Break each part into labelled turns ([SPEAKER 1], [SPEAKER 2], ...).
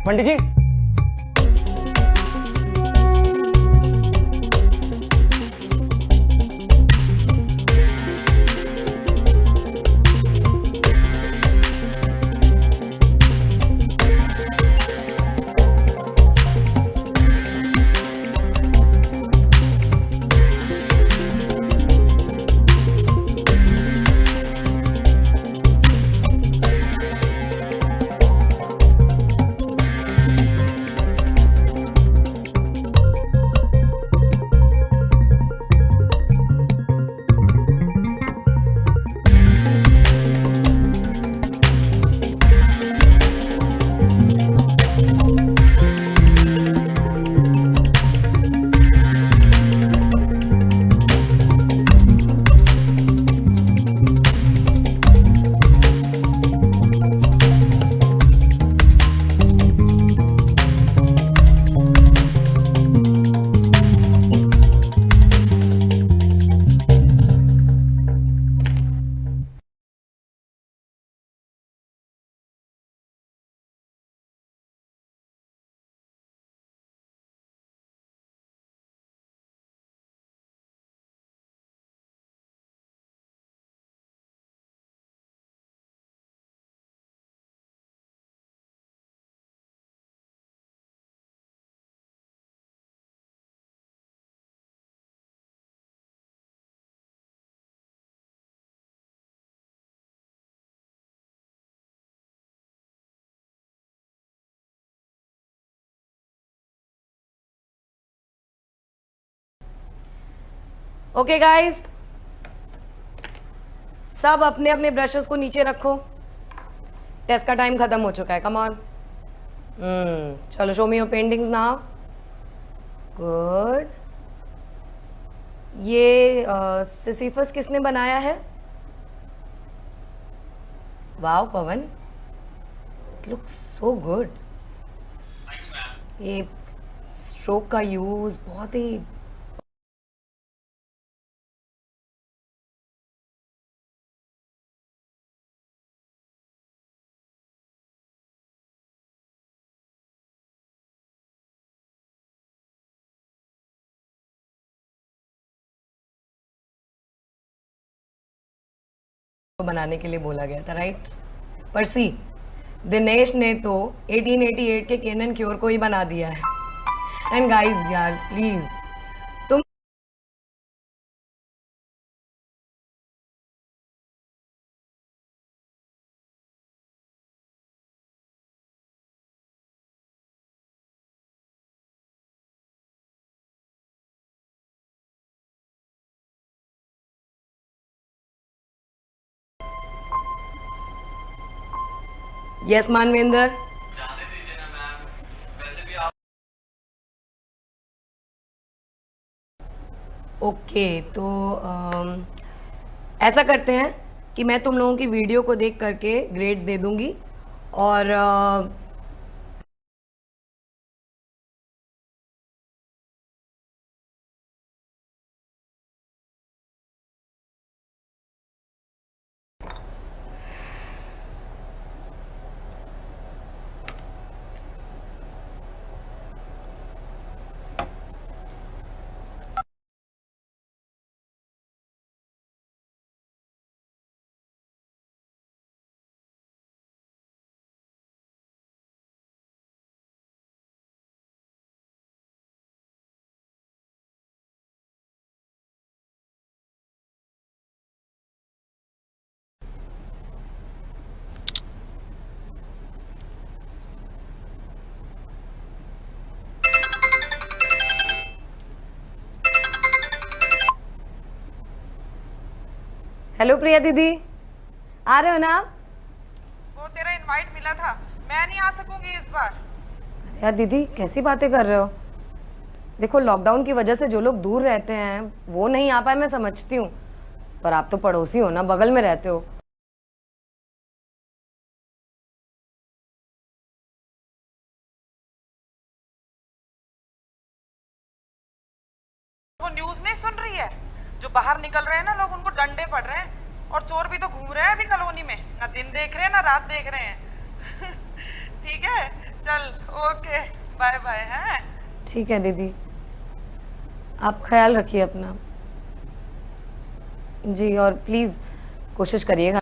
[SPEAKER 1] पंडित जी,
[SPEAKER 2] okay guys, सब अपने अपने ब्रशेस को नीचे रखो। टेस्ट का टाइम खत्म हो चुका है। कम ऑन, चलो show me your paintings now. Good. ये सिसिफस किसने बनाया है? Wow Pawan, it looks so good. ये स्ट्रोक का यूज बहुत ही बनाने के लिए बोला गया था, राइट? पर्सी, दिनेश ने तो 1888 के केनन क्योर को ही बना दिया है। एंड गाइस यार प्लीज, तुम यस मानवेंद्र,
[SPEAKER 3] जाने दीजिए ना मैम, वैसे भी आप।
[SPEAKER 2] ओके तो ऐसा करते हैं कि मैं तुम लोगों की वीडियो को देख करके ग्रेड्स दे दूंगी और हेलो प्रिया दीदी, आ रहे हो ना आप?
[SPEAKER 4] वो तेरा इनवाइट मिला था, मैं नहीं आ सकूंगी इस बार।
[SPEAKER 2] यार दीदी कैसी बातें कर रहे हो? देखो लॉकडाउन की वजह से जो लोग दूर रहते हैं वो नहीं आ पाए, मैं समझती हूँ, पर आप तो पड़ोसी हो ना, बगल में रहते हो।
[SPEAKER 4] वो न्यूज नहीं सुन रही है? जो बाहर निकल रहे हैं ना लोग, उनको डंडे पड़ रहे हैं और चोर भी तो घूम रहे हैं अभी कॉलोनी में, ना दिन देख रहे हैं ना रात देख रहे हैं। ठीक है, चल ओके बाय बाय हैं।
[SPEAKER 2] ठीक है दीदी, आप ख्याल रखिए अपना जी, और प्लीज कोशिश करिएगा।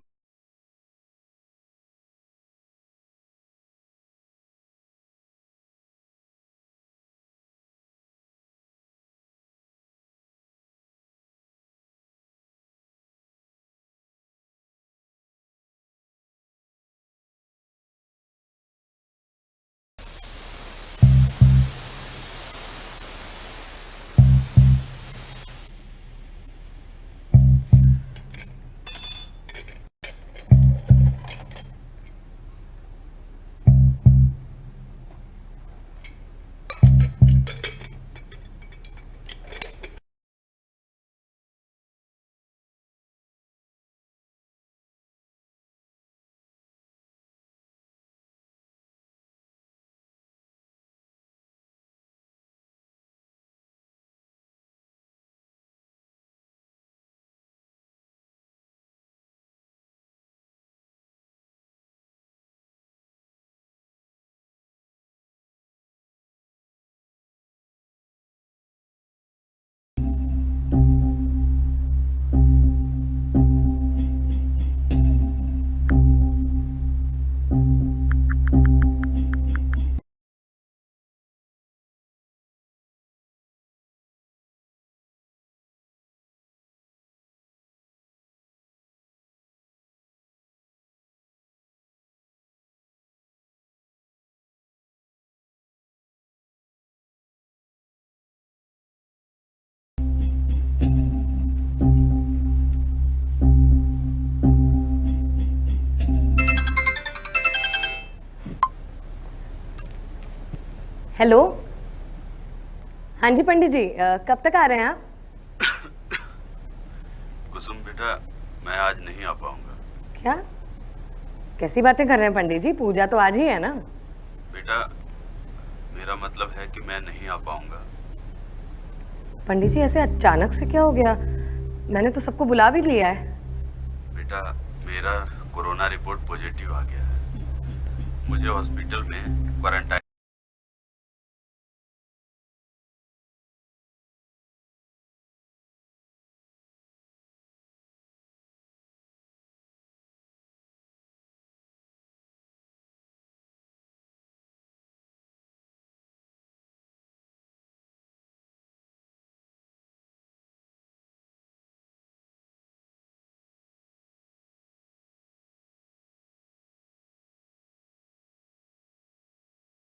[SPEAKER 2] हेलो, हाँ जी पंडित जी, कब तक आ रहे हैं आप?
[SPEAKER 1] कुसुम बेटा, मैं आज नहीं आ पाऊंगा।
[SPEAKER 2] क्या कैसी बातें कर रहे हैं पंडित जी, पूजा तो आज ही है ना।
[SPEAKER 1] बेटा, मेरा मतलब है कि मैं नहीं आ पाऊंगा।
[SPEAKER 2] पंडित जी ऐसे अचानक से क्या हो गया? मैंने तो सबको बुला भी लिया है।
[SPEAKER 1] बेटा, मेरा कोरोना रिपोर्ट पॉजिटिव आ गया है। मुझे हॉस्पिटल में क्वारंटाइन।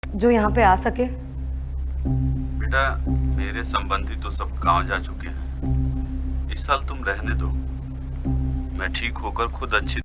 [SPEAKER 2] जो यहाँ पे आ सके।
[SPEAKER 1] बेटा, मेरे संबंधी तो सब गांव जा चुके हैं। इस साल तुम रहने दो, मैं ठीक होकर खुद अच्छी।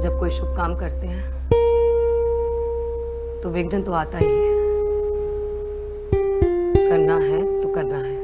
[SPEAKER 2] जब कोई शुभ काम करते हैं तो विघ्न तो आता ही है। करना है तो करना है।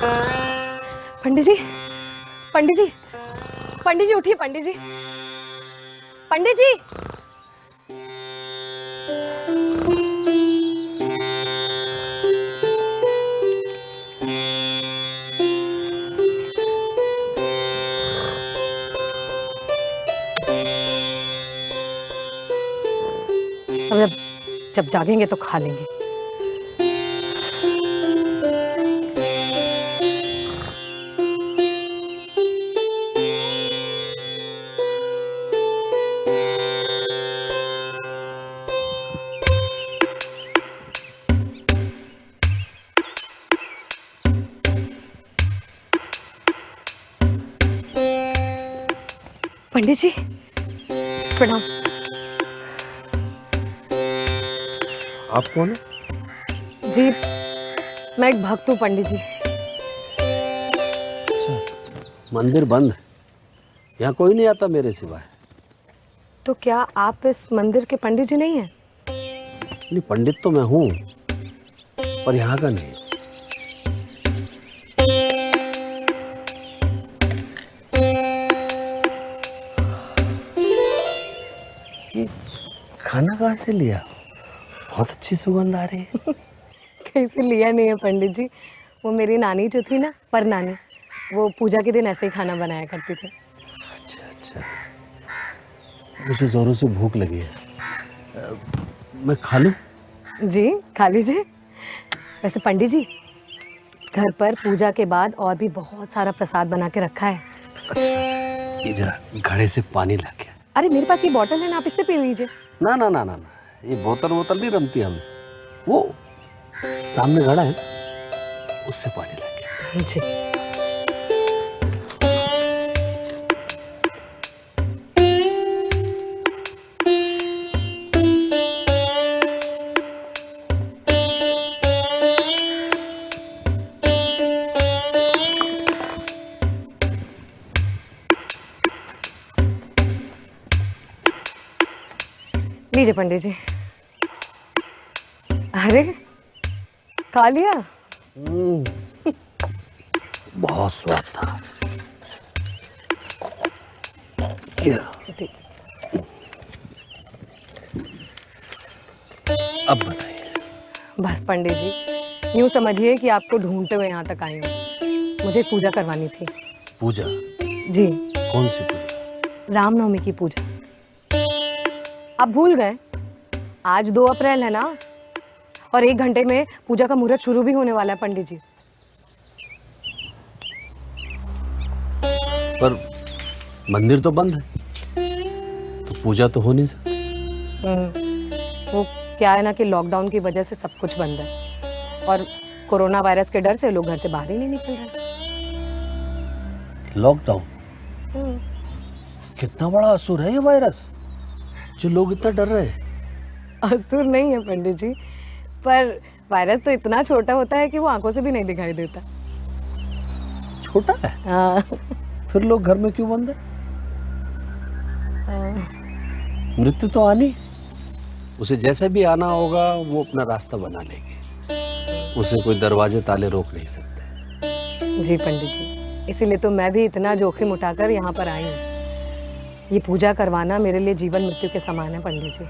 [SPEAKER 2] पंडित जी, पंडित जी, पंडित जी उठिए, पंडित जी, पंडित जी। अब जब जागेंगे तो खा लेंगे। पंडित जी प्रणाम।
[SPEAKER 5] आप कौन है?
[SPEAKER 2] जी मैं एक भक्त हूँ पंडित जी।
[SPEAKER 5] मंदिर बंद है, यहाँ कोई नहीं आता मेरे सिवाय।
[SPEAKER 2] तो क्या आप इस मंदिर के पंडित जी नहीं हैं?
[SPEAKER 5] नहीं, पंडित तो मैं हूँ पर यहाँ का नहीं। ये खाना कहाँ से लिया? बहुत अच्छी सुगंध आ रही है।
[SPEAKER 2] कहीं से लिया नहीं है पंडित जी, वो मेरी नानी जो थी ना, पर नानी, वो पूजा के दिन ऐसे ही खाना बनाया करती थी।
[SPEAKER 5] अच्छा अच्छा, मुझे जोरों से भूख लगी है, मैं खा लूं?
[SPEAKER 2] जी खा लीजिए। वैसे पंडित जी घर पर पूजा के बाद और भी बहुत सारा प्रसाद बना के रखा है।
[SPEAKER 5] ये जरा घड़े से पानी ला के।
[SPEAKER 2] अरे मेरे पास ये बॉटल है ना, आप इससे पी लीजिए।
[SPEAKER 5] ना ना ना ना ना, ये बोतल बोतल नहीं रमती हमें। वो सामने घड़ा है, उससे पानी ला के।
[SPEAKER 2] जी लीजिए पंडित जी। अरे खा लिया?
[SPEAKER 5] बहुत स्वाद था। क्या? अब बताइए।
[SPEAKER 2] बस पंडित जी यूं समझिए कि आपको ढूंढते हुए यहाँ तक आई हूँ। मुझे पूजा करवानी थी।
[SPEAKER 5] पूजा?
[SPEAKER 2] जी।
[SPEAKER 5] कौन सी पूजा?
[SPEAKER 2] रामनवमी की पूजा। आप भूल गए, आज 2 अप्रैल है ना, और 1 घंटे में पूजा का मुहूर्त शुरू भी होने वाला है पंडित जी।
[SPEAKER 5] पर मंदिर तो बंद है, तो पूजा तो हो नहीं सकती।
[SPEAKER 2] वो क्या है ना कि लॉकडाउन की वजह से सब कुछ बंद है और कोरोना वायरस के डर से लोग घर से बाहर ही नहीं निकल रहे।
[SPEAKER 5] लॉकडाउन? कितना बड़ा असुर है ये वायरस जो लोग इतना डर रहे हैं।
[SPEAKER 2] असुर नहीं है पंडित जी, पर वायरस तो इतना छोटा होता है कि वो आंखों से भी नहीं दिखाई देता।
[SPEAKER 5] छोटा है?
[SPEAKER 2] हाँ।
[SPEAKER 5] फिर लोग घर में क्यों बंद है? मृत्यु तो आनी, उसे जैसे भी आना होगा वो अपना रास्ता बना लेगी। उसे कोई दरवाजे ताले रोक नहीं सकते।
[SPEAKER 2] जी पंडित जी, इसीलिए तो मैं भी इतना जोखिम उठाकर यहाँ पर आई हूँ। ये पूजा करवाना मेरे लिए जीवन मृत्यु के समान है पंडित जी।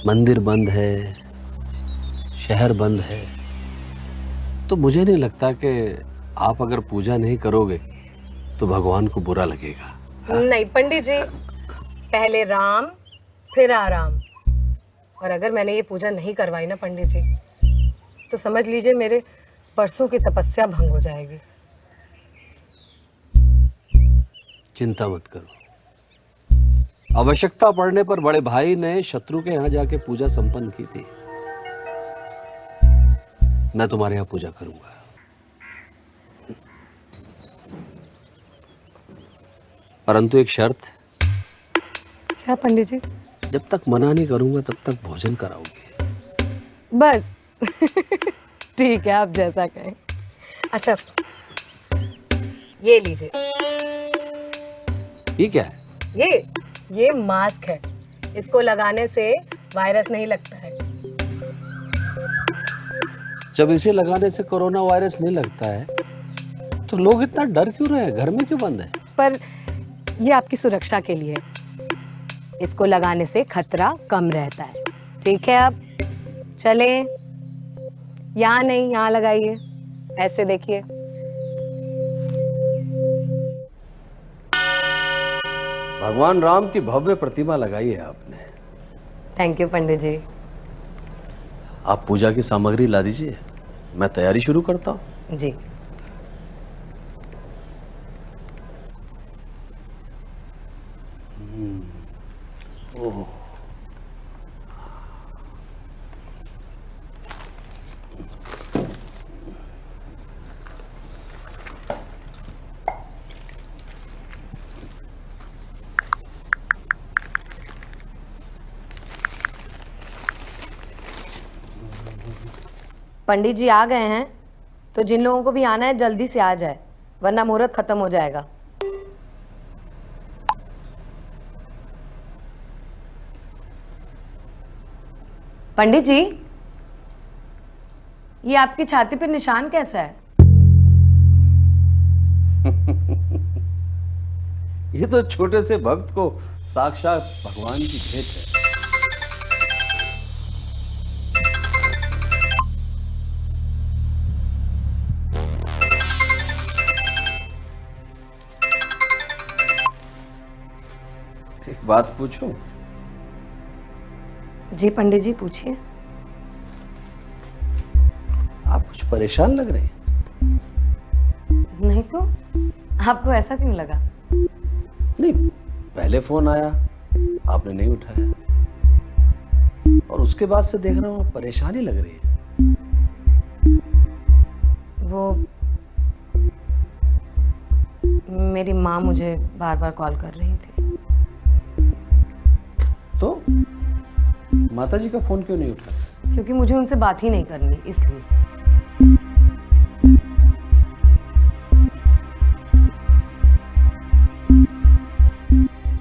[SPEAKER 5] मंदिर बंद है, शहर बंद है, तो मुझे नहीं लगता कि आप अगर पूजा नहीं करोगे तो भगवान को बुरा लगेगा।
[SPEAKER 2] नहीं पंडित जी, पहले राम फिर आराम। और अगर मैंने ये पूजा नहीं करवाई ना पंडित जी, तो समझ लीजिए मेरे परसों की तपस्या भंग हो जाएगी।
[SPEAKER 5] चिंता मत करो, आवश्यकता पड़ने पर बड़े भाई ने शत्रु के यहाँ जाके पूजा संपन्न की थी। मैं तुम्हारे यहाँ पूजा करूंगा, परंतु एक शर्त।
[SPEAKER 2] क्या पंडित जी?
[SPEAKER 5] जब तक मना नहीं करूंगा तब तक भोजन कराओगे।
[SPEAKER 2] बस ठीक है, आप जैसा कहें। अच्छा ये लीजिए।
[SPEAKER 5] ये क्या है?
[SPEAKER 2] ये मास्क है, इसको लगाने से वायरस नहीं लगता है।
[SPEAKER 5] जब इसे लगाने से कोरोना वायरस नहीं लगता है तो लोग इतना डर क्यों रहे हैं, घर में क्यों बंद है?
[SPEAKER 2] पर ये आपकी सुरक्षा के लिए, इसको लगाने से खतरा कम रहता है। ठीक है, अब चले। यहाँ नहीं, यहाँ लगाइए, ऐसे देखिए।
[SPEAKER 5] भगवान राम की भव्य प्रतिमा लगाई है आपने।
[SPEAKER 2] थैंक यू पंडित जी।
[SPEAKER 5] आप पूजा की सामग्री ला दीजिए, मैं तैयारी शुरू करता हूँ।
[SPEAKER 2] जी।
[SPEAKER 5] ओह,
[SPEAKER 2] पंडित जी आ गए हैं, तो जिन लोगों को भी आना है जल्दी से आ जाए, वरना मुहूर्त खत्म हो जाएगा। पंडित जी, ये आपकी छाती पे निशान कैसा है?
[SPEAKER 5] ये तो छोटे से भक्त को साक्षात भगवान की भेंट है। एक बात पूछूं?
[SPEAKER 2] जी पंडित जी, पूछिए।
[SPEAKER 5] आप कुछ परेशान लग रहे हैं।
[SPEAKER 2] नहीं तो, आपको ऐसा क्यों लगा?
[SPEAKER 5] नहीं, पहले फोन आया, आपने नहीं उठाया, और उसके बाद से देख रहा हूं परेशानी लग रही है।
[SPEAKER 2] वो मेरी माँ मुझे बार बार कॉल कर रही थी।
[SPEAKER 5] तो माताजी का फोन क्यों नहीं उठाया?
[SPEAKER 2] क्योंकि मुझे उनसे बात ही नहीं करनी, इसलिए।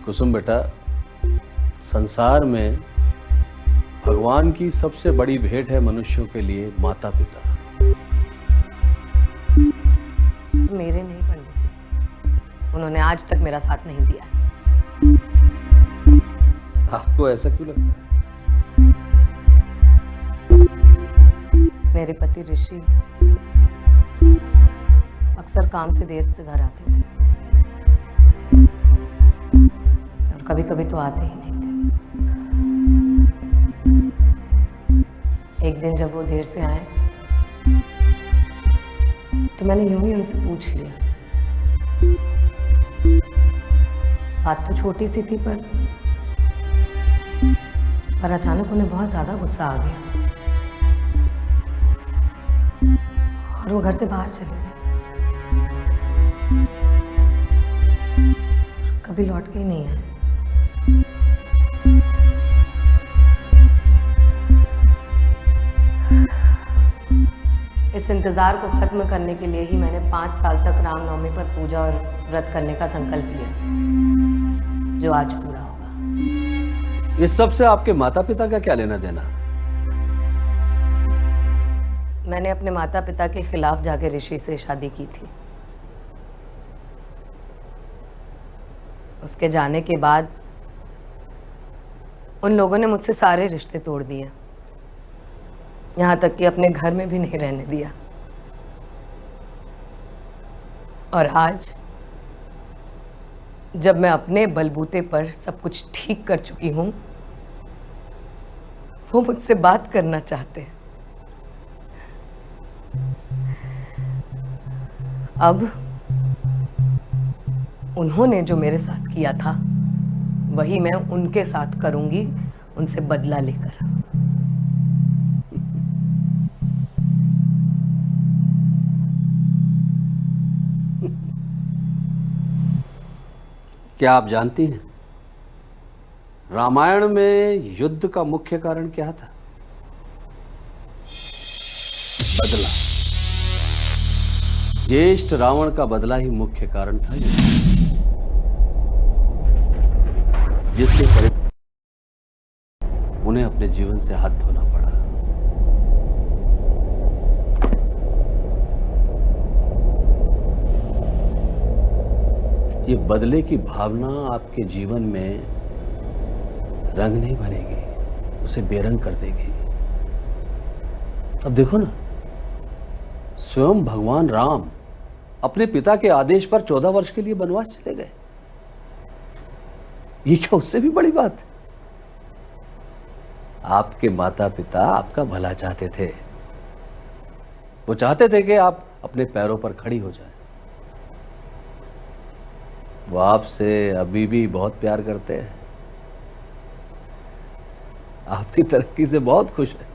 [SPEAKER 5] कुसुम बेटा, संसार में भगवान की सबसे बड़ी भेंट है मनुष्यों के लिए माता पिता।
[SPEAKER 2] मेरे नहीं पंडित जी, उन्होंने आज तक मेरा साथ नहीं दिया।
[SPEAKER 5] आपको ऐसा क्यों लगता है?
[SPEAKER 2] मेरे पति ऋषि अक्सर काम से देर से घर आते थे, और कभी कभी तो आते ही नहीं थे। एक दिन जब वो देर से आए तो मैंने यूं ही उनसे पूछ लिया। बात तो छोटी सी थी, पर अचानक उन्हें बहुत ज्यादा गुस्सा आ गया और वो घर से बाहर चले गए। कभी लौट के ही नहीं आए। इस इंतजार को खत्म करने के लिए ही मैंने 5 साल तक रामनवमी पर पूजा और व्रत करने का संकल्प लिया, जो आज पूरा होगा।
[SPEAKER 5] इस सब से आपके माता पिता का क्या लेना देना?
[SPEAKER 2] मैंने अपने माता पिता के खिलाफ जाके ऋषि से शादी की थी। उसके जाने के बाद उन लोगों ने मुझसे सारे रिश्ते तोड़ दिए, यहां तक कि अपने घर में भी नहीं रहने दिया। और आज जब मैं अपने बलबूते पर सब कुछ ठीक कर चुकी हूं, वो मुझसे बात करना चाहते हैं। अब उन्होंने जो मेरे साथ किया था वही मैं उनके साथ करूंगी, उनसे बदला लेकर।
[SPEAKER 5] क्या आप जानती हैं रामायण में युद्ध का मुख्य कारण क्या था? बदला। ज्येष्ठ रावण का बदला ही मुख्य कारण था, जिसके परिणाम उन्हें अपने जीवन से हाथ धोना पड़ा। ये बदले की भावना आपके जीवन में रंग नहीं भरेगी, उसे बेरंग कर देगी। अब देखो ना, स्वयं भगवान राम अपने पिता के आदेश पर 14 वर्ष के लिए वनवास चले गए। ये क्या उससे भी बड़ी बात? आपके माता पिता आपका भला चाहते थे। वो चाहते थे कि आप अपने पैरों पर खड़ी हो जाए। वो आपसे अभी भी बहुत प्यार करते हैं, आपकी तरक्की से बहुत खुश है।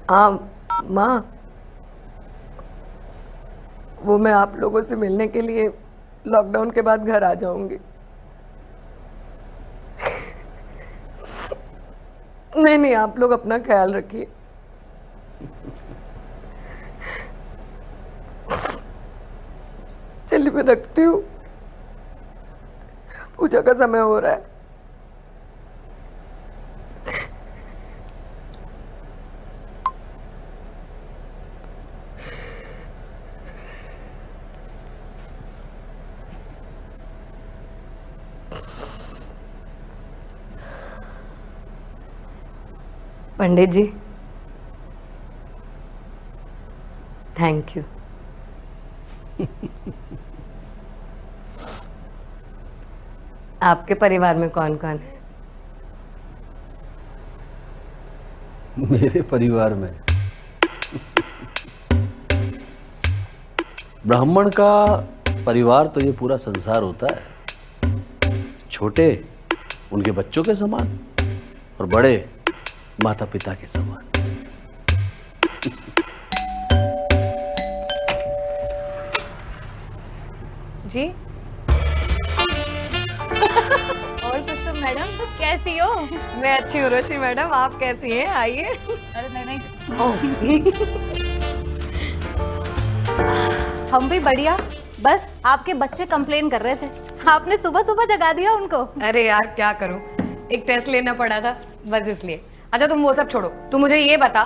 [SPEAKER 2] हाँ माँ, वो मैं आप लोगों से मिलने के लिए लॉकडाउन के बाद घर आ जाऊंगी। नहीं नहीं, आप लोग अपना ख्याल रखिए। चलिए मैं रखती हूँ, पूजा का समय हो रहा है। पंडित जी, थैंक यू। आपके परिवार में कौन कौन है?
[SPEAKER 5] मेरे परिवार में ब्राह्मण का परिवार तो ये पूरा संसार होता है। छोटे उनके बच्चों के समान और बड़े माता पिता के समान।
[SPEAKER 6] जी और कुछ मैडम कैसी हो?
[SPEAKER 2] मैं अच्छी हूँ रोशी मैडम, आप कैसी हैं? आइए।
[SPEAKER 6] अरे नहीं हम भी बढ़िया। बस आपके बच्चे कंप्लेन कर रहे थे, आपने सुबह सुबह जगा दिया उनको।
[SPEAKER 2] अरे यार क्या करूं, एक टेस्ट लेना पड़ा था बस इसलिए। अच्छा तुम वो सब छोड़ो, तू मुझे ये बता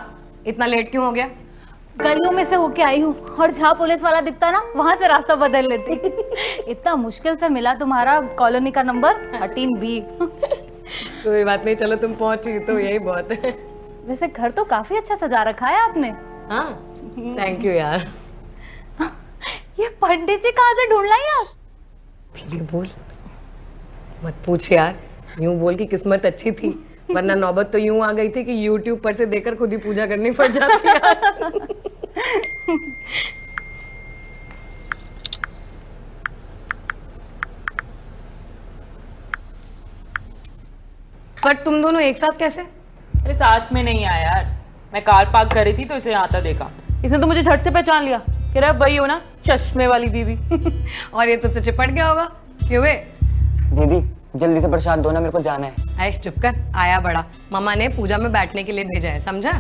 [SPEAKER 2] इतना लेट क्यों हो गया?
[SPEAKER 6] गलियों में से होके आई हूँ और जहाँ पुलिस वाला दिखता ना वहाँ से रास्ता बदल लेती। इतना मुश्किल से मिला तुम्हारा कॉलोनी का नंबर 13B।
[SPEAKER 2] कोई बात नहीं, चलो तुम पहुंची तो यही बहुत है।
[SPEAKER 6] वैसे घर तो काफी अच्छा सजा रखा है आपने।
[SPEAKER 2] हाँ थैंक यू यार।
[SPEAKER 6] ये पंडित जी कहाँ से ढूंढ लाई आप?
[SPEAKER 2] धीरे बोल, मत पूछ यार, यूं बोल की किस्मत अच्छी थी, वरना नौबत तो यूं आ गई थी कि YouTube पर से देखकर खुद ही पूजा करनी पड़ जाती है। पर तुम दोनों एक साथ कैसे?
[SPEAKER 4] अरे साथ में नहीं आया यार, मैं कार पार्क कर रही थी तो इसे आता देखा, इसने तो मुझे झट से पहचान लिया। कह रहा वही हो ना चश्मे वाली दीदी।
[SPEAKER 2] और ये तुझसे चिपट गया होगा। क्यों बे?
[SPEAKER 7] दीदी जल्दी से प्रसाद दो ना, मेरे को जाना है।
[SPEAKER 2] अरे चुप कर, आया बड़ा। मामा ने पूजा में बैठने के लिए भेजा है, समझा?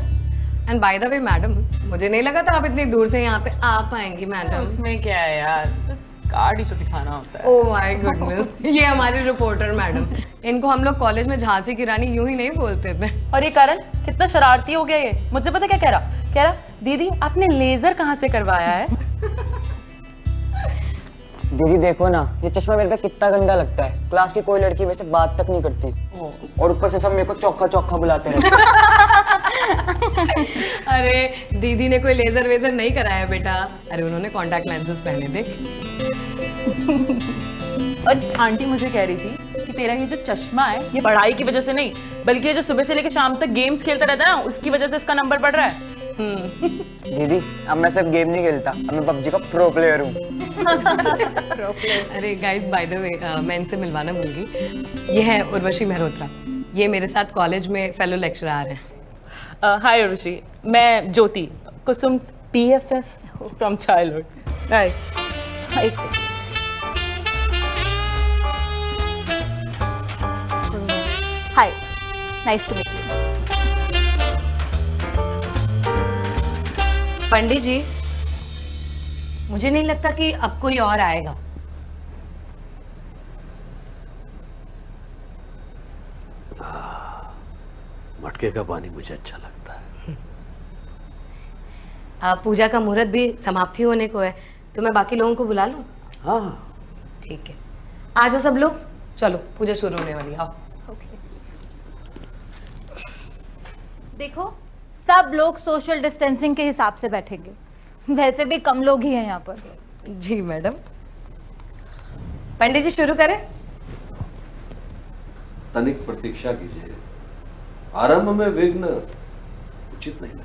[SPEAKER 2] And by the way madam, मुझे नहीं लगा था आप इतनी दूर से यहाँ पे आ पाएंगी मैडम।
[SPEAKER 4] उसमें क्या है यार, बस कार्ड ही तो दिखाना होता है।
[SPEAKER 2] ओह माय गुडनेस, ये हमारी रिपोर्टर मैडम। इनको हम लोग कॉलेज में झांसी की रानी यूं ही नहीं बोलते थे।
[SPEAKER 4] और ये कारण कितना शरारती हो गया ये, मुझसे पता क्या कह रहा दीदी आपने लेजर कहाँ से करवाया है?
[SPEAKER 7] दीदी देखो ना, ये चश्मा मेरे पे कितना गंदा लगता है। क्लास की कोई लड़की वैसे बात तक नहीं करती और ऊपर से सब मेरे को चौका चौका बुलाते रहते।
[SPEAKER 2] अरे दीदी ने कोई लेजर वेजर नहीं कराया बेटा, अरे उन्होंने कॉन्टैक्ट लेंसेज पहने थे।
[SPEAKER 4] और आंटी मुझे कह रही थी कि तेरा ये जो चश्मा है ये पढ़ाई की वजह से नहीं, बल्कि ये जो सुबह से लेकर शाम तक गेम्स खेलता रहता है ना, उसकी वजह से इसका नंबर बढ़ रहा है।
[SPEAKER 7] दीदी अब मैं सिर्फ गेम नहीं खेलता, अब मैं PUBG का प्रो प्लेयर हूँ।
[SPEAKER 2] अरे गाइस बाय द वे, मैं इनसे मिलवाना भूल गई। ये है उर्वशी मेहरोत्रा, ये मेरे साथ कॉलेज में फेलो लेक्चरर हैं।
[SPEAKER 4] हाय उर्वशी, मैं Jyoti, Kusum PFF from childhood. Hi.
[SPEAKER 6] Hi, nice to meet you.
[SPEAKER 2] Pandit ji, मुझे नहीं लगता कि अब कोई और आएगा।
[SPEAKER 5] मटके का पानी मुझे अच्छा लगता है।
[SPEAKER 2] पूजा का मुहूर्त भी समाप्ति होने को है, तो मैं बाकी लोगों को बुला लूं?
[SPEAKER 5] हाँ,
[SPEAKER 2] ठीक है, आ जाओ सब लोग, चलो पूजा शुरू होने वाली है, आओ।
[SPEAKER 6] ओके। देखो, सब लोग सोशल डिस्टेंसिंग के हिसाब से बैठेंगे, वैसे भी कम लोग ही हैं यहाँ पर।
[SPEAKER 2] जी मैडम। पंडित जी शुरू करें?
[SPEAKER 5] तनिक प्रतीक्षा कीजिए, आरंभ में विघ्न उचित नहीं है।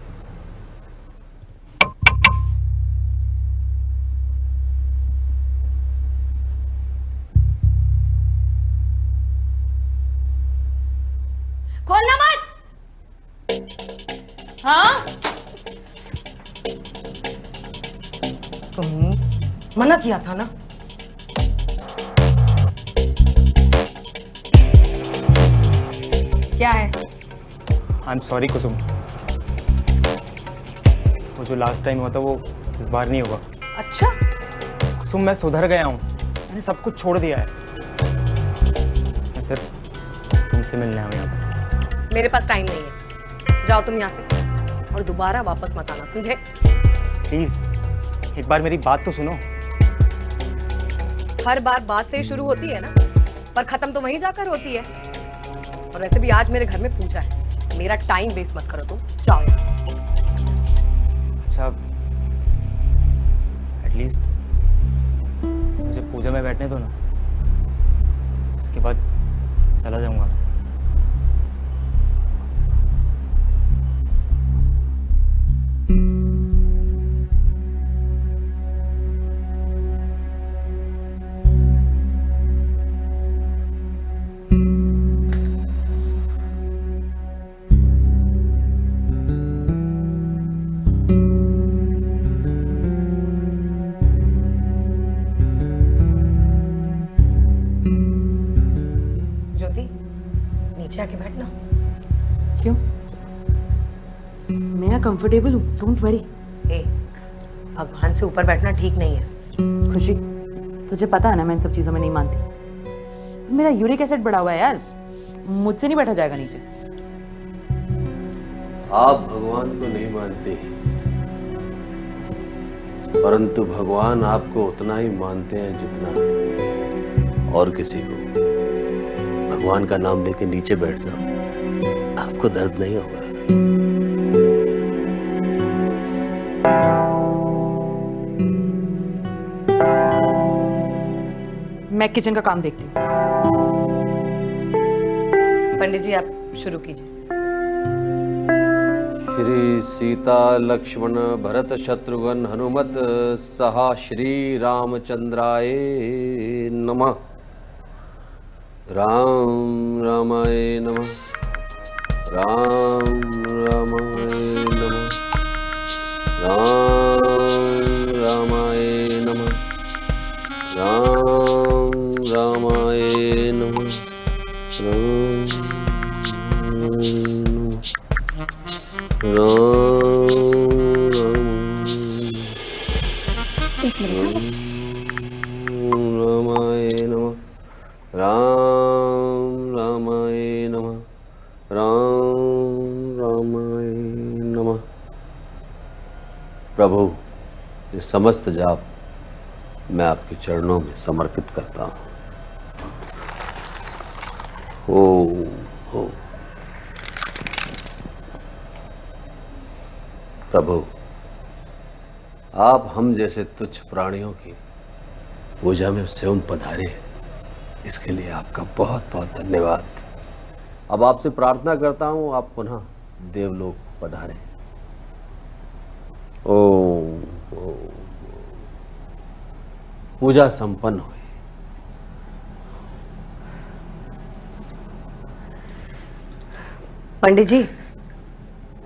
[SPEAKER 2] खोलना मत।
[SPEAKER 4] हाँ,
[SPEAKER 2] तुमने मना किया था ना। क्या है?
[SPEAKER 7] आई एम सॉरी कुसुम, वो जो लास्ट टाइम हुआ था वो इस बार नहीं होगा।
[SPEAKER 2] अच्छा,
[SPEAKER 7] कुसुम मैं सुधर गया हूँ, मैंने सब कुछ छोड़ दिया है। मैं सिर्फ तुमसे मिलने आया हूँ यहाँ पर।
[SPEAKER 2] मेरे पास टाइम नहीं है, जाओ तुम यहाँ से और दोबारा वापस मत आना, समझे?
[SPEAKER 7] प्लीज एक बार मेरी बात तो सुनो।
[SPEAKER 2] हर बार बात से ही शुरू होती है ना, पर खत्म तो वहीं जाकर होती है। और वैसे भी आज मेरे घर में पूजा है, मेरा टाइम वेस्ट मत करो तुम, जाओ यहाँ।
[SPEAKER 7] अच्छा, एटलीस्ट मुझे पूजा में बैठने दो ना, उसके बाद चला जाऊंगा।
[SPEAKER 2] ज्योति, नीचे आके बैठना।
[SPEAKER 4] क्यों? मैं कंफर्टेबल हूँ, डोंट वरी।
[SPEAKER 2] ए, भगवान से ऊपर बैठना ठीक नहीं है।
[SPEAKER 4] खुशी, तुझे पता है ना मैं इन सब चीजों में नहीं मानती। मेरा यूरिक एसिड बढ़ा हुआ है यार, मुझसे नहीं बैठा जाएगा नीचे।
[SPEAKER 5] आप भगवान को नहीं मानते, परंतु भगवान आपको उतना ही मानते हैं जितना और किसी को। भगवान का नाम लेके नीचे बैठ जाओ, आपको दर्द नहीं होगा।
[SPEAKER 4] मैं किचन का काम देखती हूँ।
[SPEAKER 2] पंडित जी आप शुरू कीजिए।
[SPEAKER 5] श्री सीता लक्ष्मण भरत शत्रुघ्न हनुमत सहा श्री रामचंद्राय नमः। राम रामाय नमः। राम रामाय नमः। राम रामाय नमः। राम रामाय नमः। राम रामाय नमः। राम रामाय नमः। राम रामाय नमः। प्रभु, ये समस्त जाप मैं आपके चरणों में समर्पित करता हूं। ओम ओम। प्रभु, आप हम जैसे तुच्छ प्राणियों की पूजा में स्वयं पधारे, इसके लिए आपका बहुत बहुत धन्यवाद। अब आपसे प्रार्थना करता हूं, आप पुनः देवलोक पधारें। ओम ओम। पूजा संपन्न हुई।
[SPEAKER 2] पंडित जी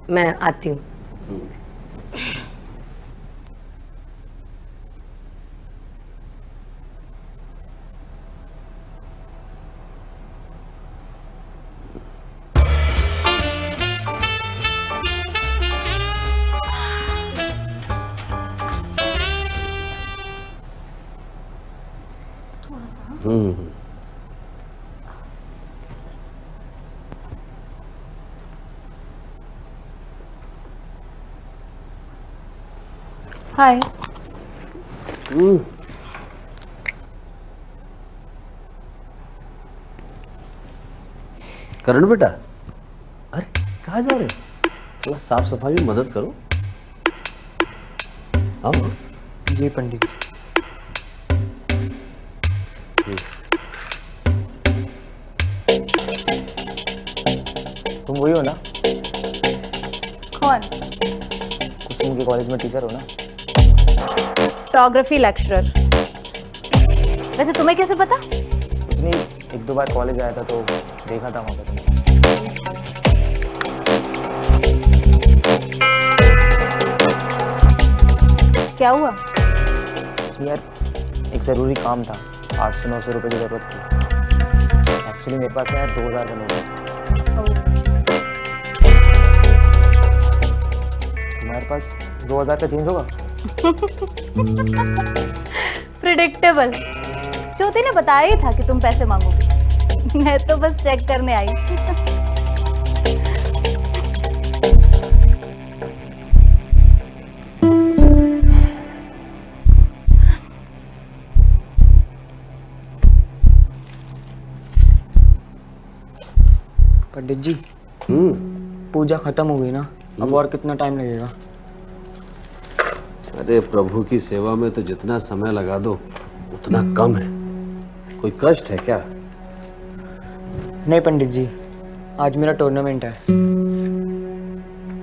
[SPEAKER 2] मैं आती हूँ।
[SPEAKER 6] हाय।
[SPEAKER 5] करण बेटा, अरे कहाँ जा रहे हो? थोड़ा साफ सफाई में मदद करो। आओ।
[SPEAKER 7] जी पंडित जी। तुम वही हो ना?
[SPEAKER 6] कौन?
[SPEAKER 7] कुसुम के कॉलेज में टीचर हो ना?
[SPEAKER 6] Photography lecturer. वैसे तुम्हें कैसे पता?
[SPEAKER 7] कुछ नहीं, एक दो बार कॉलेज आया था तो देखा था वहां पर तुम्हें।
[SPEAKER 6] क्या हुआ?
[SPEAKER 7] यार एक जरूरी काम था, 800-900 रुपए की जरूरत थी। एक्चुअली मेरे पास है यार 2000 का नोट है। तुम्हारे पास 2000 का चेंज होगा?
[SPEAKER 6] प्रिडिक्टेबल। ज्योति ने बताया ही था कि तुम पैसे मांगोगे। मैं तो बस चेक करने आई।
[SPEAKER 7] पंडित जी, पूजा खत्म हो गई ना, अब और कितना टाइम लगेगा?
[SPEAKER 5] अरे प्रभु की सेवा में तो जितना समय लगा दो उतना कम है। कोई कष्ट है क्या?
[SPEAKER 7] नहीं पंडित जी, आज मेरा टूर्नामेंट है।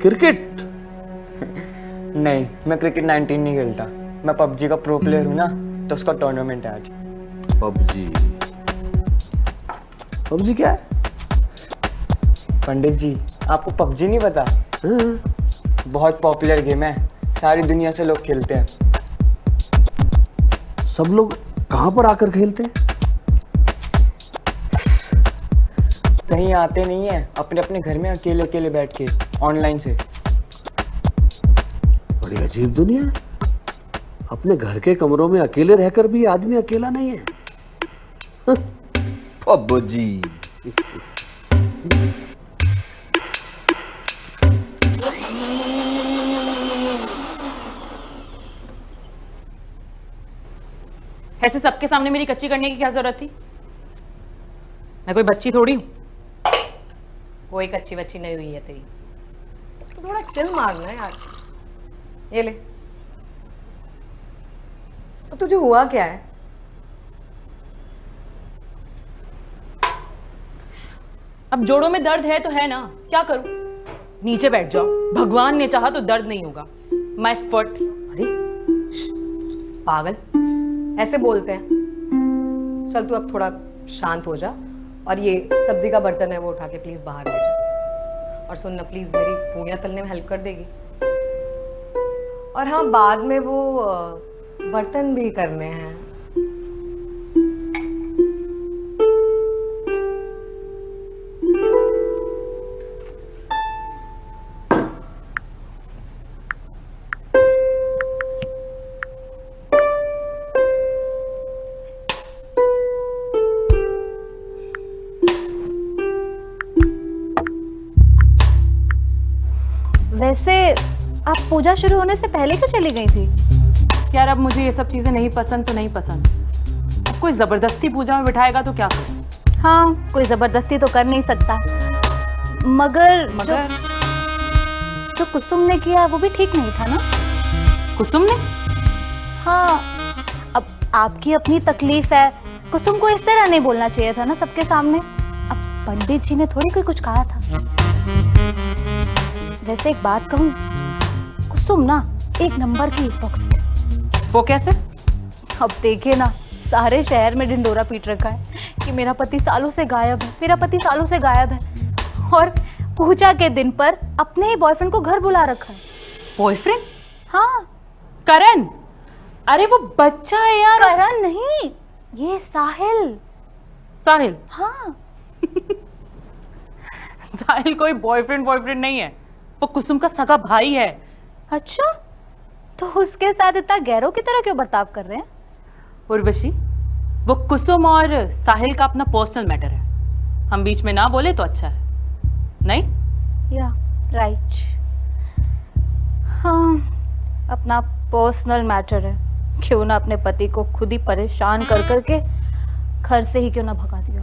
[SPEAKER 5] क्रिकेट?
[SPEAKER 7] नहीं, मैं क्रिकेट 19 नहीं खेलता। मैं पबजी का प्रो प्लेयर हूँ ना, तो उसका टूर्नामेंट है आज।
[SPEAKER 5] पबजी? पबजी क्या है?
[SPEAKER 7] पंडित जी, आपको पबजी नहीं पता? बहुत पॉपुलर गेम है, सारी दुनिया से लोग खेलते हैं।
[SPEAKER 5] सब लोग कहाँ पर आकर खेलते हैं?
[SPEAKER 7] कहीं आते नहीं है, अपने अपने घर में अकेले अकेले बैठ के ऑनलाइन से।
[SPEAKER 5] बड़ी अजीब दुनिया है। अपने घर के कमरों में अकेले रहकर भी आदमी अकेला नहीं है। पबजी।
[SPEAKER 4] ऐसे सबके सामने मेरी कच्ची करने की क्या जरूरत थी? मैं कोई बच्ची थोड़ी हूँ।
[SPEAKER 2] कोई कच्ची बच्ची नहीं हुई है तेरी, तो थोड़ा चिल मारना है यार। ये ले। तो तुझे हुआ क्या है?
[SPEAKER 4] अब जोड़ों में दर्द है तो है ना, क्या करूं? नीचे बैठ जाओ, भगवान ने चाहा तो दर्द नहीं होगा। My foot.
[SPEAKER 2] अरे पागल, ऐसे बोलते हैं। चल तू अब थोड़ा शांत हो जा, और ये सब्जी का बर्तन है वो उठा के प्लीज बाहर ले जा। और सुन ना प्लीज, मेरी पूड़ियाँ तलने में हेल्प कर देगी? और हाँ, बाद में वो बर्तन भी करने हैं।
[SPEAKER 6] वैसे आप पूजा शुरू होने से पहले क्यों चली गई थी?
[SPEAKER 4] यार अब मुझे ये सब चीजें नहीं पसंद तो नहीं पसंद। अब कोई जबरदस्ती पूजा में बिठाएगा तो क्या करूं?
[SPEAKER 6] हाँ, कोई जबरदस्ती तो कर नहीं सकता, मगर जो कुसुम ने किया वो भी ठीक नहीं था ना?
[SPEAKER 4] कुसुम ने?
[SPEAKER 6] हाँ, अब आपकी अपनी तकलीफ है, कुसुम को इस तरह नहीं बोलना चाहिए था ना सबके सामने। अब पंडित जी ने थोड़ी कोई कुछ कहा था। वैसे एक बात कहूँ, कुसुम ना एक नंबर की बॉक्स।
[SPEAKER 4] वो कैसे?
[SPEAKER 6] अब देखे ना, सारे शहर में ढिंडोरा पीट रखा है कि मेरा पति सालों से गायब है, मेरा पति सालों से गायब है। और पूजा के दिन पर अपने ही बॉयफ्रेंड को घर बुला रखा है।
[SPEAKER 4] बॉयफ्रेंड?
[SPEAKER 6] हाँ।
[SPEAKER 4] करण? अरे वो बच्चा है यार।
[SPEAKER 6] करण नहीं, ये साहिल।
[SPEAKER 4] साहिल?
[SPEAKER 6] हाँ।
[SPEAKER 4] साहिल कोई बॉयफ्रेंड नहीं है, वो कुसुम का सगा भाई है।
[SPEAKER 6] अच्छा, तो उसके साथ इतना गैरों की तरह क्यों बर्ताव कर रहे हैं?
[SPEAKER 4] उर्वशी, वो कुसुम और साहिल का अपना पर्सनल मैटर है, हम बीच में ना बोले तो अच्छा है। नहीं
[SPEAKER 6] या राइट, हाँ अपना पर्सनल मैटर है, क्यों ना अपने पति को खुद ही परेशान कर करके घर से ही क्यों ना भगा दिया।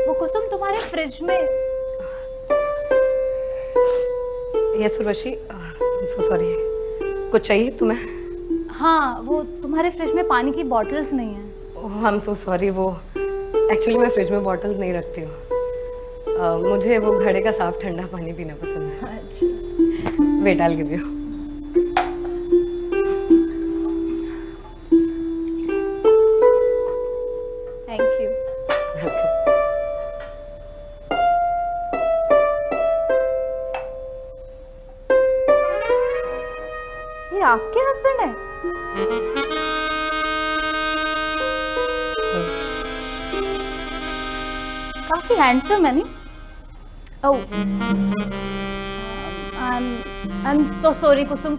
[SPEAKER 6] वो कुसुम तुम्हारे फ्रिज में।
[SPEAKER 2] यस उर्वशी, सो सॉरी, कुछ चाहिए तुम्हें?
[SPEAKER 6] हाँ, वो तुम्हारे फ्रिज में पानी की बॉटल्स नहीं है।
[SPEAKER 2] ओह आई एम सो सॉरी, वो एक्चुअली मैं फ्रिज में बॉटल्स नहीं रखती हूँ। मुझे वो घड़े का साफ ठंडा पानी पीना पसंद है।
[SPEAKER 6] अच्छा।
[SPEAKER 2] Wait I will give you.
[SPEAKER 6] Thank you. ये आपके हस्बैंड है? काफी हैंडसम है नहीं? Oh, I am so sorry Kusum.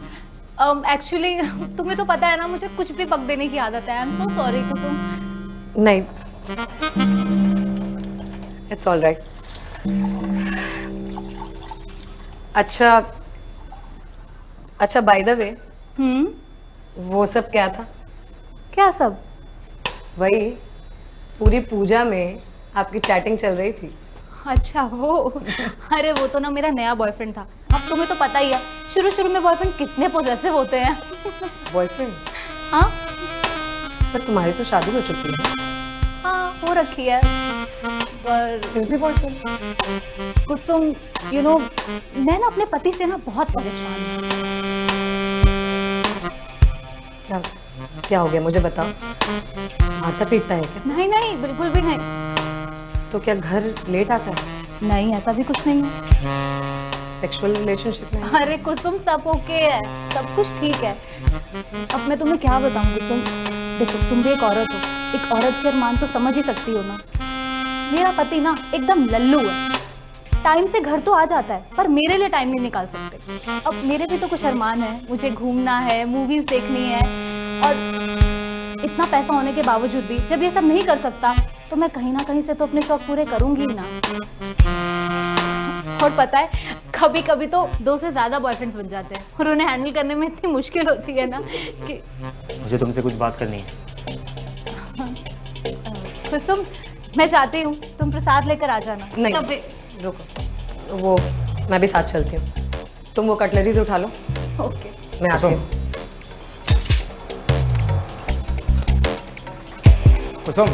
[SPEAKER 6] Actually तुम्हें तो पता है ना, मुझे कुछ भी पक देने की आदत है। आई एम सो सॉरी कुसुम।
[SPEAKER 2] नहीं, इट्स ऑल राइट। अच्छा बाय द वे, वो सब क्या था?
[SPEAKER 6] क्या सब?
[SPEAKER 2] वही पूरी पूजा में आपकी चैटिंग चल रही थी।
[SPEAKER 6] अच्छा वो, अरे वो तो ना मेरा नया बॉयफ्रेंड था। अब तुम्हें तो पता ही है, शुरू शुरू में बॉयफ्रेंड कितने पॉसेसिव होते हैं।
[SPEAKER 2] बॉयफ्रेंड?
[SPEAKER 6] हाँ
[SPEAKER 2] पर तुम्हारी तो शादी हो चुकी है।
[SPEAKER 6] हाँ हो रखी है, पर
[SPEAKER 2] फिर भी बॉयफ्रेंड?
[SPEAKER 6] कुसुम यू नो, मैं ना अपने पति से ना बहुत परेशान हूँ।
[SPEAKER 2] क्या हो गया, मुझे बताओ। मारता पीटता है क्या?
[SPEAKER 6] नहीं नहीं, बिल्कुल भी नहीं।
[SPEAKER 2] तो क्या घर लेट आता है?
[SPEAKER 6] नहीं, ऐसा भी कुछ नहीं है।
[SPEAKER 2] सेक्सुअल रिलेशनशिप में?
[SPEAKER 6] अरे कुसुम सब ओके है, सब कुछ ठीक है। अब मैं तुम्हें क्या बताऊं कुसुम, देखो तुम भी एक औरत हो, एक औरत के अरमान तो समझ ही सकती हो ना। मेरा पति ना एकदम लल्लू है, टाइम से घर तो आ जाता है पर मेरे लिए टाइम नहीं निकाल सकते। अब मेरे भी तो कुछ अरमान है, मुझे घूमना है, मूवीज देखनी है, और इतना पैसा होने के बावजूद भी जब ये सब नहीं कर सकता तो मैं कहीं ना कहीं से तो अपने शौक पूरे करूंगी ही ना। और पता है कभी कभी तो 2 से ज्यादा बॉयफ्रेंड्स बन जाते हैं और उन्हें हैंडल करने में इतनी मुश्किल होती है ना कि।
[SPEAKER 7] मुझे तुमसे कुछ बात करनी है।
[SPEAKER 6] कुसुम मैं चाहती हूँ तुम प्रसाद लेकर आ जाना।
[SPEAKER 2] नहीं
[SPEAKER 6] कभी
[SPEAKER 2] रुको, वो मैं भी साथ चलती हूँ। तुम वो कटलरीज उठा लो,
[SPEAKER 6] ओके।
[SPEAKER 2] मैं आती हूँ।
[SPEAKER 7] कुसुम,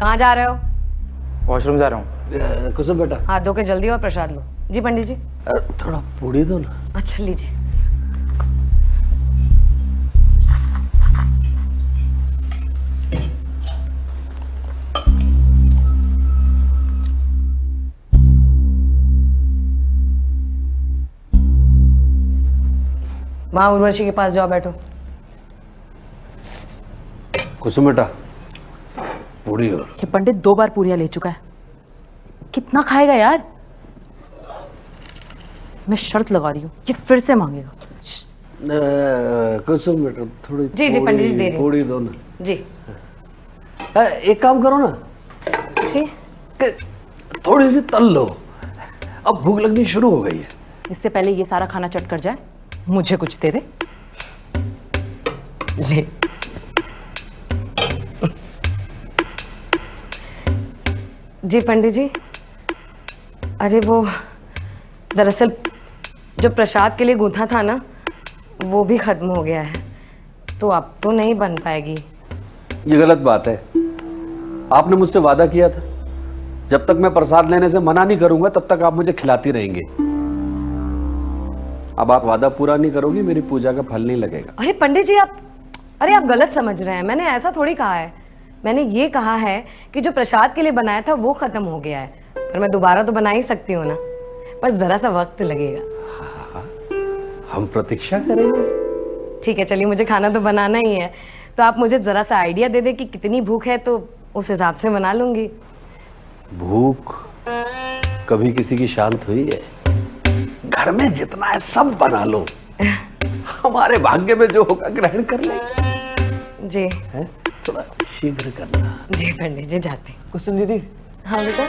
[SPEAKER 2] कहाँ जा रहे हो?
[SPEAKER 7] वॉशरूम जा रहा हूँ।
[SPEAKER 5] कुसुम बेटा,
[SPEAKER 2] हाथ धो के जल्दी और प्रसाद लो। जी पंडित जी।
[SPEAKER 5] थोड़ा पूड़ी दो ना।
[SPEAKER 2] अच्छा लीजिए। माँ उर्वशी के पास जाओ, बैठो।
[SPEAKER 5] कुसुम बेटा, पूड़ी और।
[SPEAKER 4] ये पंडित 2 बार पूरियां ले चुका है, कितना खाएगा यार। मैं शर्त लगा रही हूँ ये फिर से मांगेगा।
[SPEAKER 5] कुसुम बेटा थोड़ी
[SPEAKER 2] जी जी पंडित जी, दे रही हूँ।
[SPEAKER 5] पूड़ी दो ना।
[SPEAKER 2] जी
[SPEAKER 5] एक काम करो ना,
[SPEAKER 2] जी।
[SPEAKER 5] थोड़ी सी तल लो, अब भूख लगनी शुरू हो गई है।
[SPEAKER 4] इससे पहले ये सारा खाना चट कर जाए, मुझे कुछ दे दे।
[SPEAKER 2] जी जी पंडित जी, अरे वो दरअसल जो प्रसाद के लिए गूंथा था ना, वो भी खत्म हो गया है, तो अब तो नहीं बन पाएगी।
[SPEAKER 5] ये गलत बात है। आपने मुझसे वादा किया था, जब तक मैं प्रसाद लेने से मना नहीं करूंगा तब तक आप मुझे खिलाती रहेंगे। अब आप वादा पूरा नहीं करोगी, मेरी पूजा का फल नहीं लगेगा।
[SPEAKER 2] अरे पंडित जी आप गलत समझ रहे हैं। मैंने ऐसा थोड़ी कहा है। मैंने ये कहा है कि जो प्रसाद के लिए बनाया था वो खत्म हो गया है, पर मैं दोबारा तो बना ही सकती हूँ ना, पर जरा सा वक्त लगेगा।
[SPEAKER 5] हाँ, हम प्रतीक्षा करेंगे।
[SPEAKER 2] ठीक है, चलिए, मुझे खाना तो बनाना ही है, तो आप मुझे जरा सा आइडिया दे दे कि कितनी भूख है, तो उस हिसाब से बना लूंगी।
[SPEAKER 5] भूख कभी किसी की शांत हुई है? घर में जितना है सब बना लो, हमारे भाग्य में जो होगा ग्रहण कर ले।
[SPEAKER 2] जी
[SPEAKER 5] है? थोड़ा शीघ्र करना।
[SPEAKER 2] जी पंडित जी, जाते हैं।
[SPEAKER 7] कुसुम दीदी,
[SPEAKER 2] हाँ बेटा।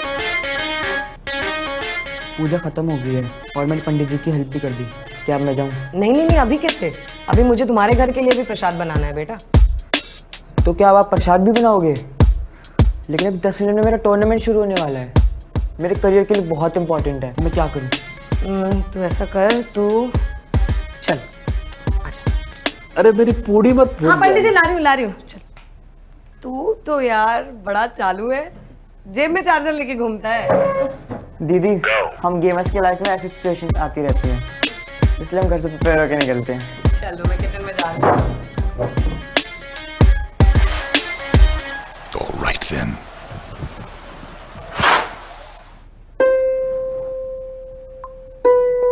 [SPEAKER 7] पूजा खत्म हो गई है और मैंने पंडित जी की हेल्प भी कर दी। क्या अब मैं जाऊं?
[SPEAKER 2] नहीं नहीं नहीं, अभी कैसे? अभी मुझे तुम्हारे घर के लिए भी प्रसाद बनाना है बेटा।
[SPEAKER 7] तो क्या अब आप प्रसाद भी बनाओगे? लेकिन अभी 10 मिनट में मेरा टूर्नामेंट शुरू होने वाला है, मेरे करियर के लिए बहुत इंपॉर्टेंट है। मैं क्या करूं?
[SPEAKER 2] तू ऐसा कर, तू चल।
[SPEAKER 5] अरे मेरी पूड़ी मत भूल
[SPEAKER 2] हाँ पंडित जी,
[SPEAKER 5] जाना।
[SPEAKER 2] ला रही हूँ। चल। तू तो यार बड़ा चालू है, जेब में चार्जर लेके घूमता है।
[SPEAKER 7] दीदी, हम गेमर्स की लाइफ में ऐसी सिचुएशंस आती रहती हैं, इसलिए हम घर से प्रिपेयर होकर निकलते हैं।
[SPEAKER 2] चलो, मैं किचन में जा रही हूँ।
[SPEAKER 8] All right then.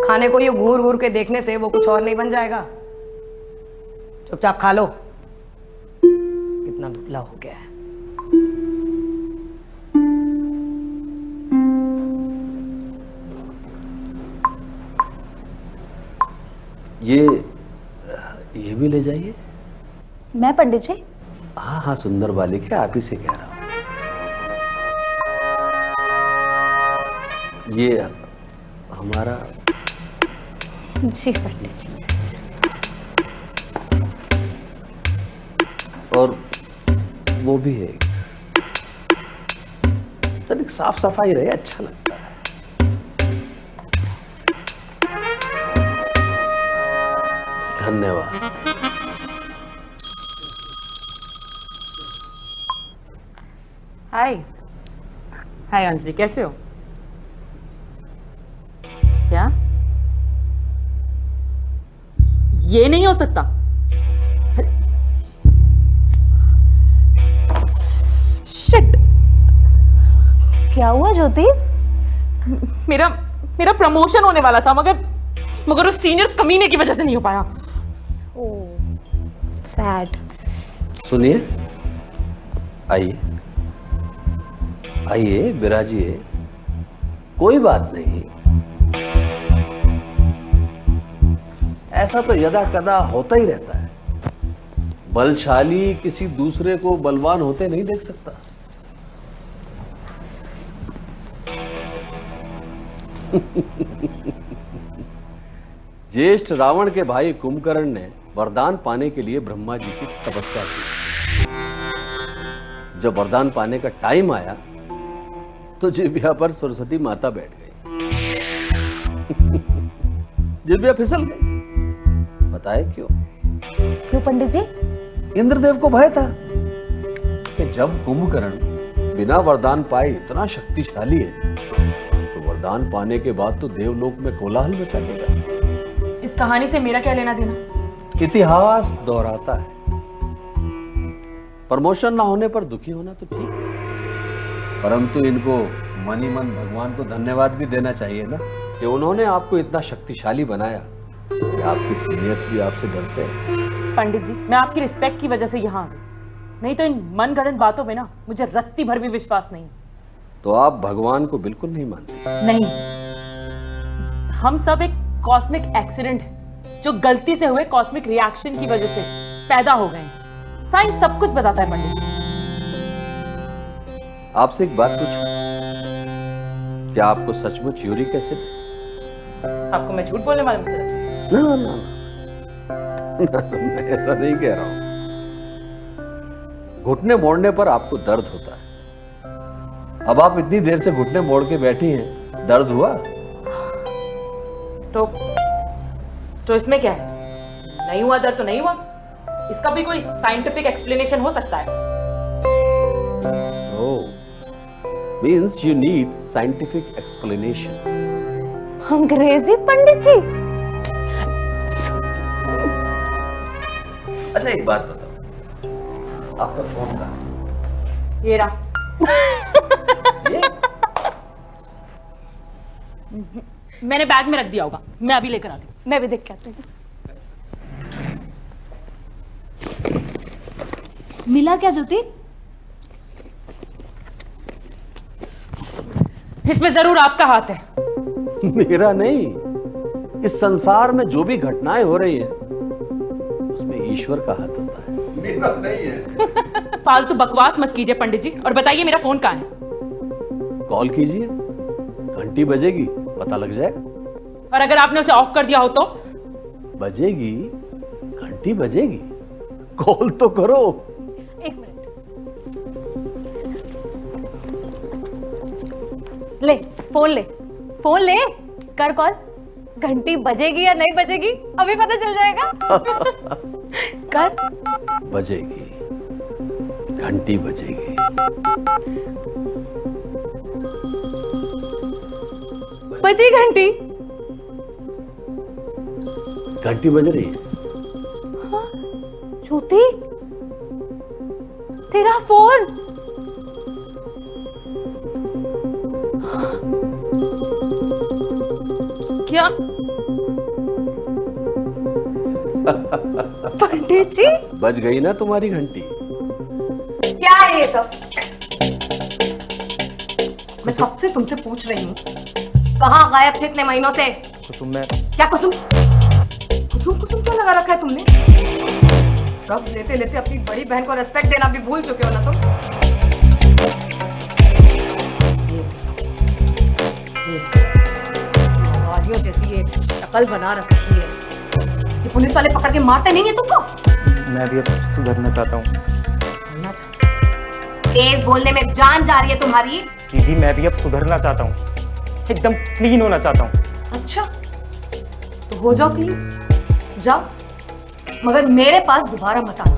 [SPEAKER 2] खाने को ये घूर घूर के देखने से वो कुछ और नहीं बन जाएगा। चुपचाप खा लो, कितना दुबला हो गया है।
[SPEAKER 5] ये भी ले जाइए।
[SPEAKER 6] मैं पंडित जी?
[SPEAKER 5] हाँ हाँ, सुंदर बालिक है, आप ही से कह रहा हूं। ये हमारा।
[SPEAKER 6] जी पंडित जी।
[SPEAKER 5] और वो भी है, तनिक साफ सफाई रहे, अच्छा लगता है। धन्यवाद।
[SPEAKER 4] हाय हाय अंजलि, कैसे हो? क्या ये नहीं हो सकता? शिट!
[SPEAKER 6] क्या हुआ ज्योति?
[SPEAKER 4] मेरा प्रमोशन होने वाला था, मगर उस सीनियर कमीने की वजह से नहीं हो पाया।
[SPEAKER 6] सैड।
[SPEAKER 5] सुनिए, आइए आइए, विराजिए, कोई बात नहीं। ऐसा तो यदा कदा होता ही रहता है। बलशाली किसी दूसरे को बलवान होते नहीं देख सकता। ज्येष्ठ रावण के भाई कुंभकर्ण ने वरदान पाने के लिए ब्रह्मा जी की तपस्या की। जब वरदान पाने का टाइम आया तो जिभ्या पर सरस्वती माता बैठ गई। जिभ्या फिसल गई। बताए क्यों?
[SPEAKER 6] क्यों पंडित जी?
[SPEAKER 5] इंद्रदेव को भय था कि जब कुंभकर्ण बिना वरदान पाए इतना शक्तिशाली है तो वरदान पाने के बाद तो देवलोक में कोलाहल मचा देगा।
[SPEAKER 4] इस कहानी से मेरा क्या लेना देना?
[SPEAKER 5] इतिहास दोहराता है। प्रमोशन ना होने पर दुखी होना तो ठीक है, परंतु इनको मन ही मन भगवान को धन्यवाद भी देना चाहिए ना, कि उन्होंने आपको इतना शक्तिशाली बनाया कि आपके सीनियर्स भी आपसे डरते हैं।
[SPEAKER 4] पंडित जी, मैं आपकी रिस्पेक्ट की वजह से यहाँ आ गई, नहीं तो इन मनगढ़ंत बातों में ना मुझे रत्ती भर भी विश्वास नहीं।
[SPEAKER 5] तो आप भगवान को बिल्कुल नहीं मानते?
[SPEAKER 4] नहीं, हम सब एक कॉस्मिक एक्सीडेंट है जो गलती से हुए कॉस्मिक रिएक्शन की वजह से पैदा हो गए। साइंस सब कुछ बताता है पंडित जी।
[SPEAKER 5] आपसे एक बात पूछूं, क्या आपको सचमुच यूरिक एसिड?
[SPEAKER 4] आपको मैं झूठ बोलने वाले में
[SPEAKER 5] ना ना ना, मैं ऐसा नहीं कह रहा हूं। घुटने मोड़ने पर आपको दर्द होता है। अब आप इतनी देर से घुटने मोड़ के बैठी हैं, दर्द हुआ?
[SPEAKER 4] तो इसमें क्या है? नहीं हुआ दर्द तो नहीं हुआ, इसका भी कोई साइंटिफिक एक्सप्लेनेशन हो सकता है।
[SPEAKER 5] Oh, means you need scientific explanation.
[SPEAKER 6] अंग्रेजी पंडित जी।
[SPEAKER 5] अच्छा एक बात बताओ, आपका फोन कहाँ है?
[SPEAKER 4] ये रहा।
[SPEAKER 5] ये?
[SPEAKER 4] मैंने बैग में रख दिया होगा, मैं अभी लेकर आती हूँ।
[SPEAKER 6] मैं भी देख के आती हूँ। मिला क्या ज्योति?
[SPEAKER 4] इसमें जरूर आपका हाथ है।
[SPEAKER 5] मेरा नहीं, इस संसार में जो भी घटनाएं हो रही हैं उसमें ईश्वर का हाथ होता है, मेरा नहीं है।
[SPEAKER 4] फालतू बकवास मत कीजिए पंडित जी, और बताइए मेरा फोन कहाँ है?
[SPEAKER 5] कॉल कीजिए, घंटी बजेगी, पता लग जाएगा।
[SPEAKER 4] और अगर आपने उसे ऑफ कर दिया हो तो?
[SPEAKER 5] बजेगी, घंटी बजेगी, कॉल तो करो।
[SPEAKER 6] एक मिनट। ले फोन ले, फोन ले, कर कॉल। घंटी बजेगी या नहीं बजेगी अभी पता चल जाएगा। कर।
[SPEAKER 5] बजेगी, घंटी बजेगी।
[SPEAKER 6] बजी घंटी।
[SPEAKER 5] घंटी बज रही है।
[SPEAKER 6] हाँ, ज्योति तेरा फोन।
[SPEAKER 4] क्या?
[SPEAKER 6] पंडित जी
[SPEAKER 5] बज गई ना तुम्हारी घंटी।
[SPEAKER 2] क्या है ये सब? मैं कब से तुमसे पूछ रही हूँ, कहाँ गायब थे इतने महीनों से?
[SPEAKER 7] कुसुम में
[SPEAKER 2] क्या कुसुम? कुसुम कुसुम क्यों लगा रखा है तुमने? सब लेते लेते अपनी बड़ी बहन को रेस्पेक्ट देना भी भूल चुके हो ना तुम? वादियों जैसी ये शक्ल बना रखी है, ये पुलिस वाले पकड़ के मारते नहीं है तुमको?
[SPEAKER 7] मैं भी अब सुधरना चाहता हूँ।
[SPEAKER 2] तेज बोलने में जान जा रही है तुम्हारी।
[SPEAKER 7] दीदी मैं भी अब सुधरना चाहता हूँ, एकदम क्लीन होना चाहता हूँ।
[SPEAKER 2] अच्छा तो हो जाओ क्लीन, जाओ, मगर मेरे पास दोबारा मत आना।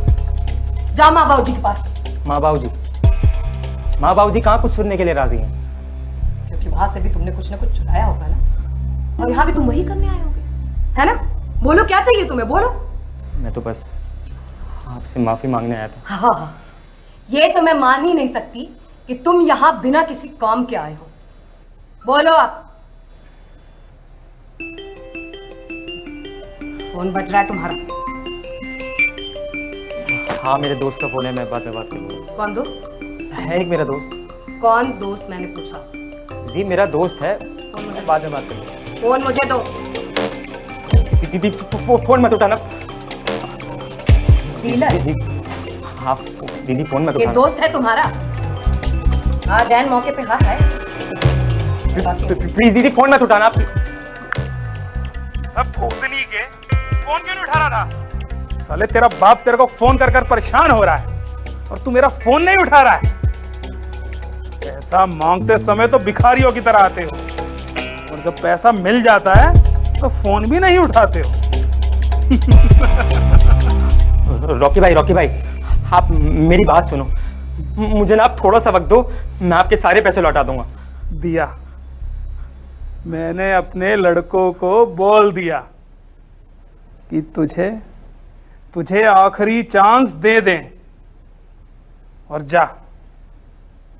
[SPEAKER 2] जाओ माँ बाबूजी के पास।
[SPEAKER 7] माँ बाबूजी कहाँ कुछ सुनने के लिए राजी हैं?
[SPEAKER 2] क्योंकि वहां से भी तुमने कुछ ना कुछ चुराया होगा ना, और यहाँ भी तुम वही करने आए होगे, है ना? बोलो क्या चाहिए तुम्हें, बोलो।
[SPEAKER 7] मैं तो बस आपसे माफी मांगने आया था।
[SPEAKER 2] हाँ, ये तो मैं मान ही नहीं सकती कि तुम यहाँ बिना किसी काम के आए हो। बोलो आप। फोन बज रहा है तुम्हारा?
[SPEAKER 7] हाँ मेरे दोस्त का फोन है, मैं बाद में बात करूँगा।
[SPEAKER 2] कौन दोस्त?
[SPEAKER 7] है एक मेरा दोस्त।
[SPEAKER 2] कौन दोस्त मैंने पूछा?
[SPEAKER 7] जी मेरा दोस्त है,
[SPEAKER 2] फोन मुझे
[SPEAKER 7] बाद में बात करूँगा।
[SPEAKER 2] फोन मुझे दो।
[SPEAKER 7] दीदी फोन मत उठाना।
[SPEAKER 2] डीलर?
[SPEAKER 7] हाँ दीदी फोन मत
[SPEAKER 2] ये
[SPEAKER 7] उठाना।
[SPEAKER 2] दोस्त है तुम्हारा? हाँ जैन मौके पे हाथ है।
[SPEAKER 7] प्लीज दीदी फोन मत उठाना।
[SPEAKER 9] अब भूतनी के फोन क्यों नहीं उठा रहा था? साले तेरा बाप तेरे को फोन कर कर परेशान हो रहा है और तू मेरा फोन नहीं उठा रहा है। पैसा मांगते समय तो भिखारियों की तरह आते हो, और जब पैसा मिल जाता है तो फोन भी नहीं उठाते हो।
[SPEAKER 7] रॉकी भाई आप मेरी बात सुनो, मुझे ना आप थोड़ा सा वक्त दो, मैं आपके सारे पैसे लौटा दूंगा।
[SPEAKER 9] दिया, मैंने अपने लड़कों को बोल दिया कि तुझे आखिरी चांस दे दें, और जा,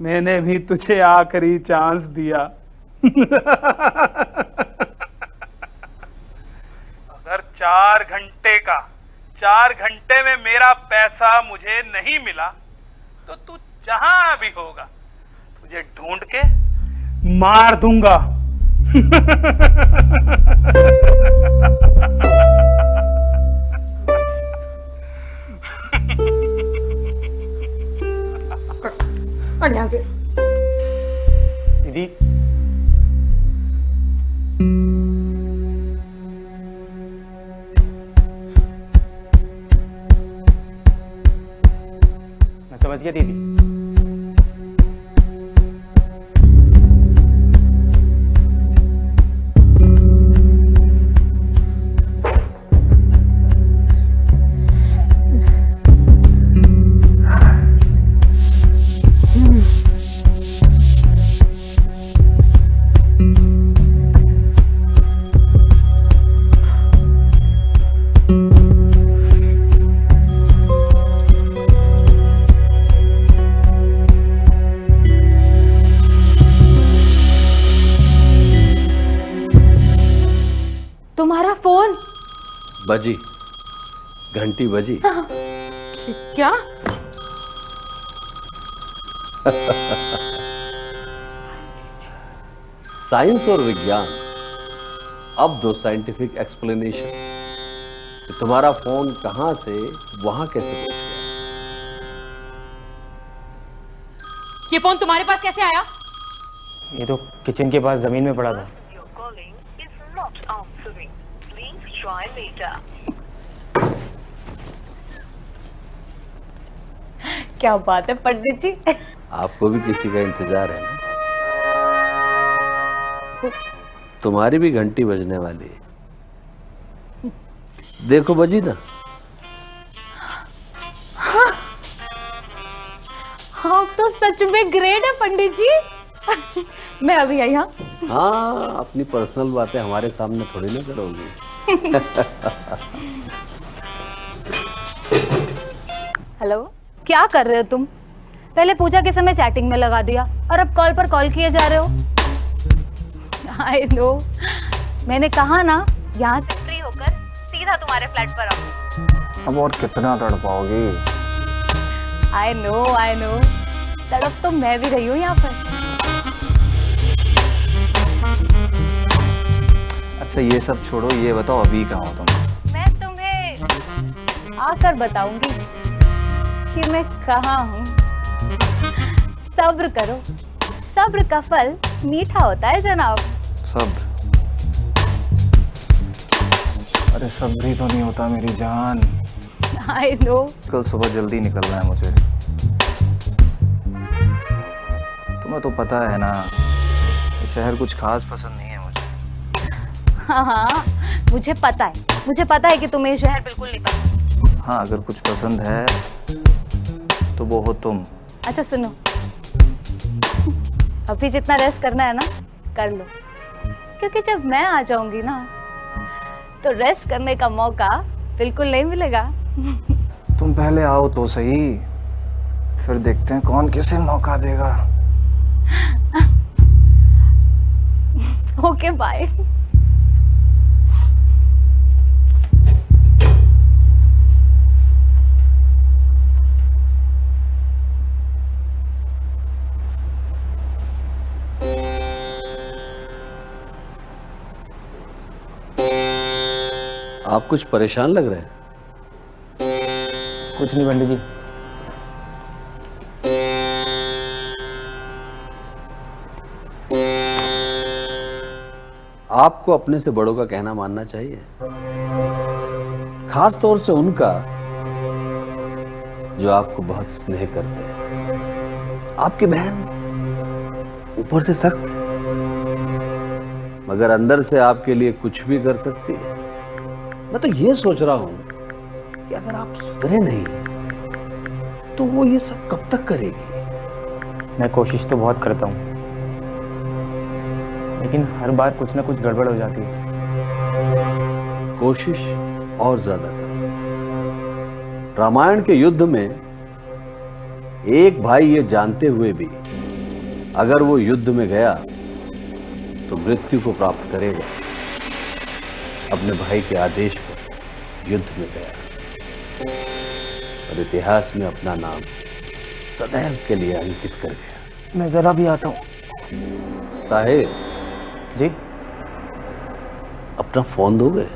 [SPEAKER 9] मैंने भी तुझे आखिरी चांस दिया। अगर 4 घंटे में मेरा पैसा मुझे नहीं मिला तो तू जहां भी होगा तुझे ढूंढ के मार दूंगा।
[SPEAKER 2] और यहाँ से
[SPEAKER 7] दीदी मैं समझ गया दीदी।
[SPEAKER 5] बजी, घंटी बजी।
[SPEAKER 4] क्या?
[SPEAKER 5] साइंस और विज्ञान अब दो साइंटिफिक एक्सप्लेनेशन कि तुम्हारा फोन कहां से वहां कैसे पहुंच गया।
[SPEAKER 4] ये फोन तुम्हारे पास कैसे आया?
[SPEAKER 7] ये तो किचन के पास जमीन में पड़ा था।
[SPEAKER 6] क्या बात है पंडित जी।
[SPEAKER 5] आपको भी किसी का इंतजार है ना? तुम्हारी भी घंटी बजने वाली है। देखो बजी ना।
[SPEAKER 6] हाँ तो सच में ग्रेट है पंडित जी। मैं अभी आई।
[SPEAKER 5] हाँ, अपनी पर्सनल बातें हमारे सामने थोड़ी ना करोगी।
[SPEAKER 6] हेलो, क्या कर रहे हो तुम? पहले पूजा के समय चैटिंग में लगा दिया और अब कॉल पर कॉल किए जा रहे हो। आई नो, मैंने कहा ना यहाँ से फ्री होकर सीधा तुम्हारे फ्लैट पर आओ।
[SPEAKER 7] अब और कितना तड़पाओगी?
[SPEAKER 6] आई नो, तड़प तो मैं भी रही हूँ यहाँ पर।
[SPEAKER 7] अच्छा ये सब छोड़ो, ये बताओ अभी कहाँ हो तुम?
[SPEAKER 6] मैं तुम्हें आकर बताऊंगी कि मैं कहाँ हूँ। सब्र करो, सब्र का फल मीठा होता है जनाब।
[SPEAKER 7] सब्र? अरे सब्र ही तो नहीं होता मेरी जान।
[SPEAKER 6] I know.
[SPEAKER 7] कल सुबह जल्दी निकलना है मुझे। तुम्हें तो पता है ना, ये शहर कुछ खास पसंद नहीं है मुझे।
[SPEAKER 6] हाँ, मुझे पता है कि तुम्हें ये शहर बिल्कुल नहीं पसंद।
[SPEAKER 7] हाँ, अगर कुछ पसंद है तो वो हो तुम।
[SPEAKER 6] अच्छा सुनो, अभी जितना रेस्ट करना है ना कर लो, क्योंकि जब मैं आ जाऊंगी ना तो रेस्ट करने का मौका बिल्कुल नहीं मिलेगा।
[SPEAKER 7] तुम पहले आओ तो सही, फिर देखते हैं कौन किसे मौका देगा।
[SPEAKER 6] Okay bye.
[SPEAKER 5] आप कुछ परेशान लग रहे हैं।
[SPEAKER 7] कुछ नहीं पंडित जी।
[SPEAKER 5] आपको अपने से बड़ों का कहना मानना चाहिए, खास तौर से उनका जो आपको बहुत स्नेह करते हैं। आपकी बहन ऊपर से सख्त है, मगर अंदर से आपके लिए कुछ भी कर सकती है। मैं तो ये सोच रहा हूं कि अगर आप सुधरे नहीं तो वो ये सब कब तक करेगी।
[SPEAKER 7] मैं कोशिश तो बहुत करता हूँ, लेकिन हर बार कुछ ना कुछ गड़बड़ हो जाती है।
[SPEAKER 5] कोशिश और ज्यादा कर। रामायण के युद्ध में एक भाई ये जानते हुए भी अगर वो युद्ध में गया तो मृत्यु को प्राप्त करेगा, अपने भाई के आदेश पर युद्ध में गया और इतिहास में अपना नाम सदैव के लिए अंकित कर गया।
[SPEAKER 7] मैं जरा भी आता हूँ।
[SPEAKER 5] साहेब
[SPEAKER 7] जी?
[SPEAKER 5] अपना फोन दोगे?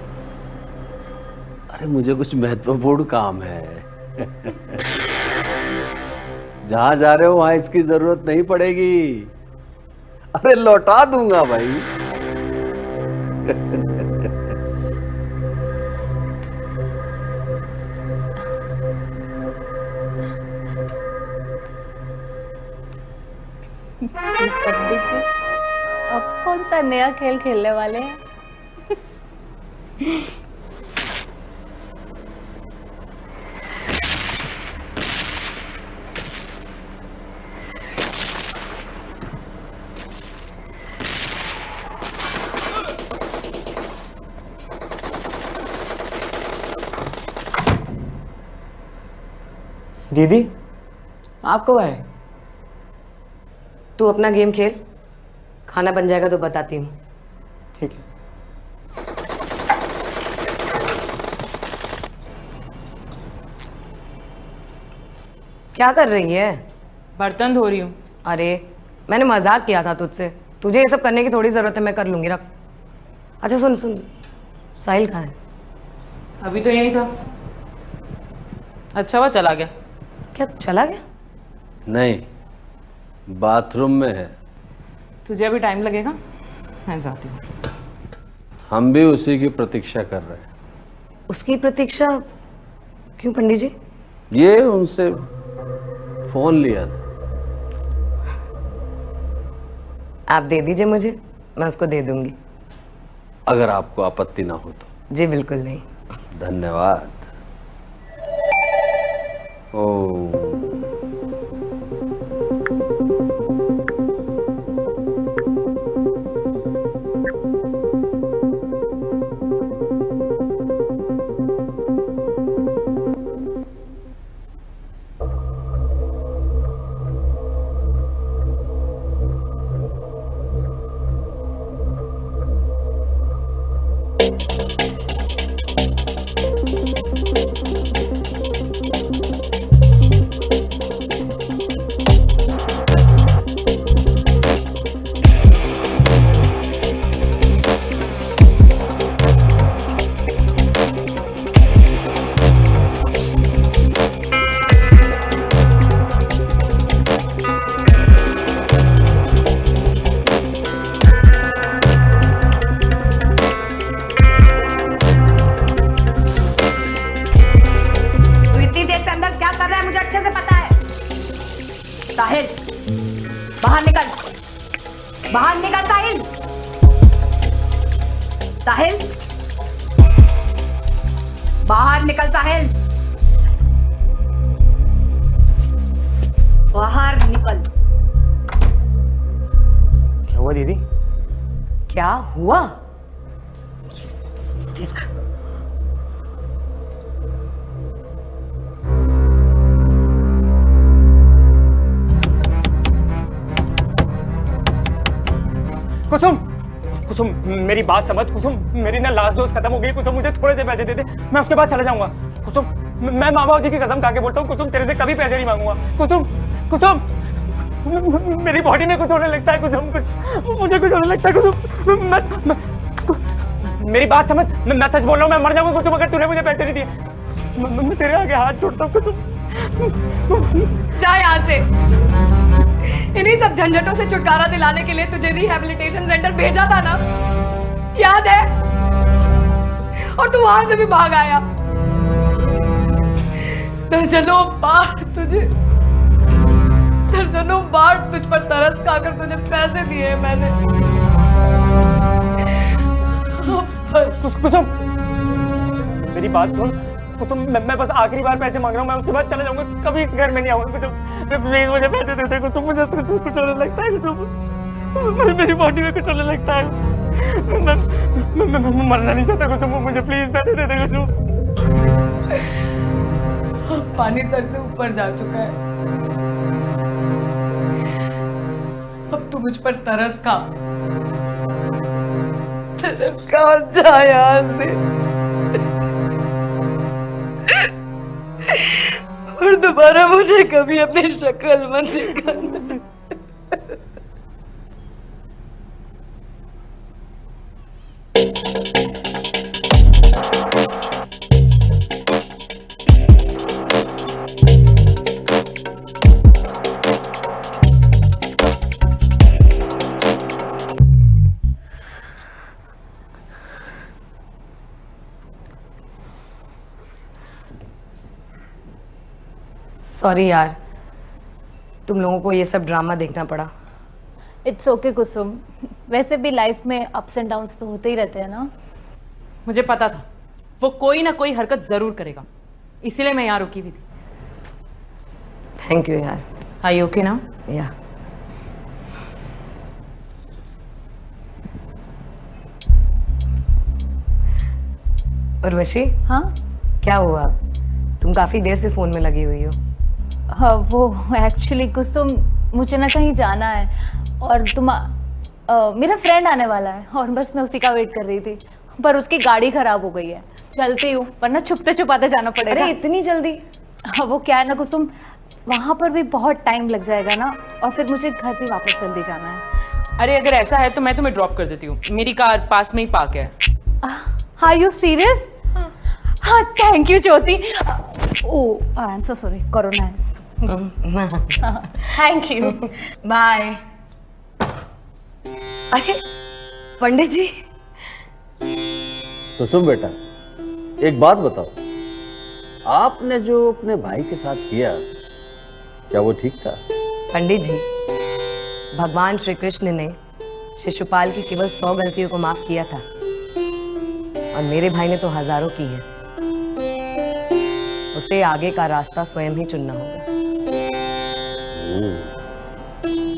[SPEAKER 5] अरे मुझे कुछ महत्वपूर्ण काम है। जहां जा रहे हो वहां इसकी जरूरत नहीं पड़ेगी। अरे लौटा दूंगा भाई।
[SPEAKER 6] पंडित जी, अब कौन सा नया खेल खेलने वाले हैं?
[SPEAKER 7] दीदी आप कब आए?
[SPEAKER 2] तू अपना गेम खेल, खाना बन जाएगा तो बताती हूँ।
[SPEAKER 7] ठीक है।
[SPEAKER 2] क्या कर रही है?
[SPEAKER 4] बर्तन धो रही हूँ।
[SPEAKER 2] अरे मैंने मजाक किया था तुझसे, तुझे ये सब करने की थोड़ी जरूरत है, मैं कर लूंगी, रख। अच्छा सुन सुन, साहिल कहाँ है?
[SPEAKER 4] अभी तो यही था। अच्छा वो चला गया।
[SPEAKER 2] क्या चला गया?
[SPEAKER 5] नहीं, बाथरूम में है।
[SPEAKER 4] तुझे अभी टाइम लगेगा, मैं जाती हूँ।
[SPEAKER 5] हम भी उसी की प्रतीक्षा कर रहे हैं।
[SPEAKER 2] उसकी प्रतीक्षा क्यों पंडित जी?
[SPEAKER 5] ये उनसे फोन लिया था।
[SPEAKER 2] आप दे दीजिए मुझे, मैं उसको दे दूंगी।
[SPEAKER 5] अगर आपको आपत्ति ना हो तो।
[SPEAKER 2] जी बिल्कुल नहीं।
[SPEAKER 5] धन्यवाद। ओ
[SPEAKER 6] साहिल बाहर निकल, बाहर निकल साहिल। साहिल बाहर निकल, साहिल बाहर निकल।
[SPEAKER 7] क्या हुआ दीदी?
[SPEAKER 2] क्या हुआ? देख
[SPEAKER 7] कुसुम, कुसुम मेरी बात समझ। कुसुम मेरी ना लास्ट डोज खत्म हो गई। कुसुम मुझे थोड़े से पैसे दे दे, मैं उसके बाद चला जाऊंगा। कुसुम मैं मामा जी की कसम खा के बोलता हूँ, कुसुम तेरे से कभी पैसे नहीं मांगूंगा। कुसुम, कुसुम मेरी बॉडी में कुछ होने लगता है। कुसुम कुछ मुझे कुछ होने लगता है। कुसुम मेरी बात समझ, मैं सच बोल रहा हूँ, मैं मर जाऊंगा कुसुम अगर तूने मुझे पैसे नहीं दिए। मैं तेरे आगे हाथ जोड़ता हूँ कुसुम।
[SPEAKER 2] जा यहाँ से। इन्हीं सब झंझटों से छुटकारा दिलाने के लिए तुझे रिहैबिलिटेशन सेंटर भेजा था ना, याद है? और तू वहां से भी भाग आया। दर्जनों बार तुझ पर तरस खाकर तुझे पैसे दिए हैं मैंने।
[SPEAKER 7] कुसुम मेरी बात सुन। कुसुम मैं बस आखिरी बार पैसे मांग रहा हूँ, मैं उसके बाद चला जाऊंगा, कभी घर में नहीं आऊंगा। कुसुम प्लीज मुझे पैसे दे दे। कुसुम मुझे कुछ होने लगता है। कुसुम मेरी बॉडी में कुछ होने लगता है। मैं मरना नहीं चाहता। कुसुम मुझे प्लीज पैसे दे दे। कुसुम
[SPEAKER 2] पानी सर से ऊपर जा चुका है, अब तू मुझ पर तरस खा और जा यहाँ से, और दोबारा मुझे कभी अपनी शक्ल मत दिखाना। सॉरी यार, तुम लोगों को ये सब ड्रामा देखना पड़ा।
[SPEAKER 6] इट्स ओके कुसुम, वैसे भी लाइफ में अप्स एंड डाउन्स तो होते ही रहते हैं ना।
[SPEAKER 4] मुझे पता था वो कोई ना कोई हरकत जरूर करेगा, इसीलिए मैं यहाँ रुकी हुई थी।
[SPEAKER 2] थैंक यू यार।
[SPEAKER 4] आर यू ओके ना?
[SPEAKER 2] या उर्वशी,
[SPEAKER 6] हाँ
[SPEAKER 2] क्या हुआ? तुम काफी देर से फोन में लगी हुई हो।
[SPEAKER 6] हाँ वो एक्चुअली कुसुम मुझे ना कहीं जाना है, और मेरा फ्रेंड आने वाला है, और बस मैं उसी का वेट कर रही थी, पर उसकी गाड़ी खराब हो गई है। चलती हूँ, वरना छुपते छुपाते जाना पड़ेगा।
[SPEAKER 2] अरे इतनी जल्दी?
[SPEAKER 6] हाँ वो क्या है ना कुसुम, वहां पर भी बहुत टाइम लग जाएगा ना, और फिर मुझे घर भी वापस जल्दी जाना है।
[SPEAKER 4] अरे अगर ऐसा है तो मैं तुम्हें ड्रॉप कर देती हूँ, मेरी कार पास में ही पार्क है।
[SPEAKER 6] Are you serious? हाँ, thank you Jyoti. Oh, I am so sorry, corona है। Thank you,
[SPEAKER 2] bye. अरे पंडित जी।
[SPEAKER 5] तो सुन बेटा, एक बात बताओ, आपने जो अपने भाई के साथ किया, क्या वो ठीक था?
[SPEAKER 2] पंडित जी, भगवान श्री कृष्ण ने शिशुपाल की केवल 100 गलतियों को माफ किया था, और मेरे भाई ने तो हजारों की है। उसे आगे का रास्ता स्वयं ही चुनना होगा।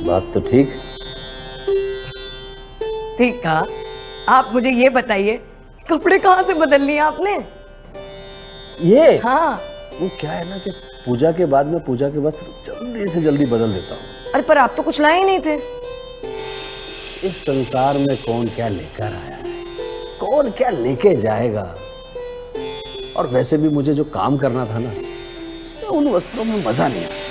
[SPEAKER 5] बात तो ठीक।
[SPEAKER 2] ठीक कहा। आप मुझे ये बताइए, कपड़े कहाँ से बदल लिए आपने?
[SPEAKER 5] ये
[SPEAKER 2] हाँ।
[SPEAKER 5] वो क्या है ना कि पूजा के बाद में पूजा के वस्त्र जल्दी से जल्दी बदल देता हूँ।
[SPEAKER 2] अरे पर आप तो कुछ लाए ही नहीं थे।
[SPEAKER 5] इस संसार में कौन क्या लेकर आया है, कौन क्या लेके जाएगा। और वैसे भी मुझे जो काम करना था ना, उन वस्त्रों में मजा नहीं आया।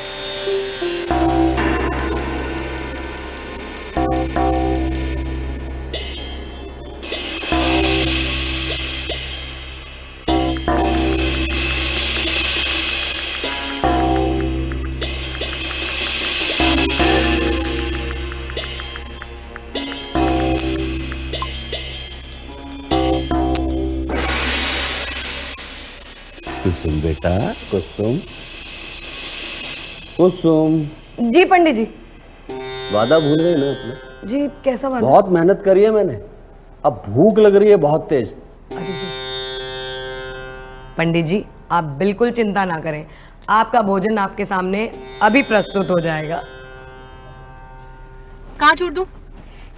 [SPEAKER 5] कुसुम बेटा, कुसुम, कुसुम।
[SPEAKER 2] जी पंडित जी।
[SPEAKER 5] वादा भूल गई ना अपना?
[SPEAKER 2] जी कैसा वादा?
[SPEAKER 5] बहुत मेहनत करी है मैंने, अब भूख लग रही है बहुत तेज।
[SPEAKER 2] अरे जी पंडित जी, आप बिल्कुल चिंता ना करें, आपका भोजन आपके सामने अभी प्रस्तुत हो जाएगा।
[SPEAKER 6] कहाँ छोड़ दूं?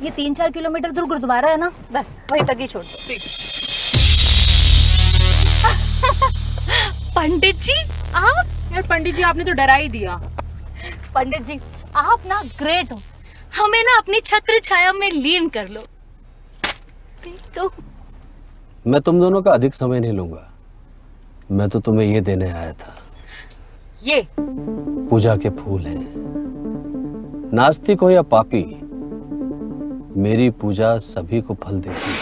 [SPEAKER 6] ये 3-4 किलोमीटर दूर गुरुद्वारा है ना, बस वहीं तक ही छोड़ दो। पंडित जी आप?
[SPEAKER 4] यार पंडित जी, आपने तो डरा ही दिया।
[SPEAKER 6] पंडित जी आप ना ग्रेट हो, हमें ना अपनी छत्र छाया में लीन कर लो। तो
[SPEAKER 5] मैं तुम दोनों का अधिक समय नहीं लूंगा, मैं तो तुम्हें ये देने आया था।
[SPEAKER 4] ये
[SPEAKER 5] पूजा के फूल हैं। नास्तिक हो या पापी, मेरी पूजा सभी को फल देती है,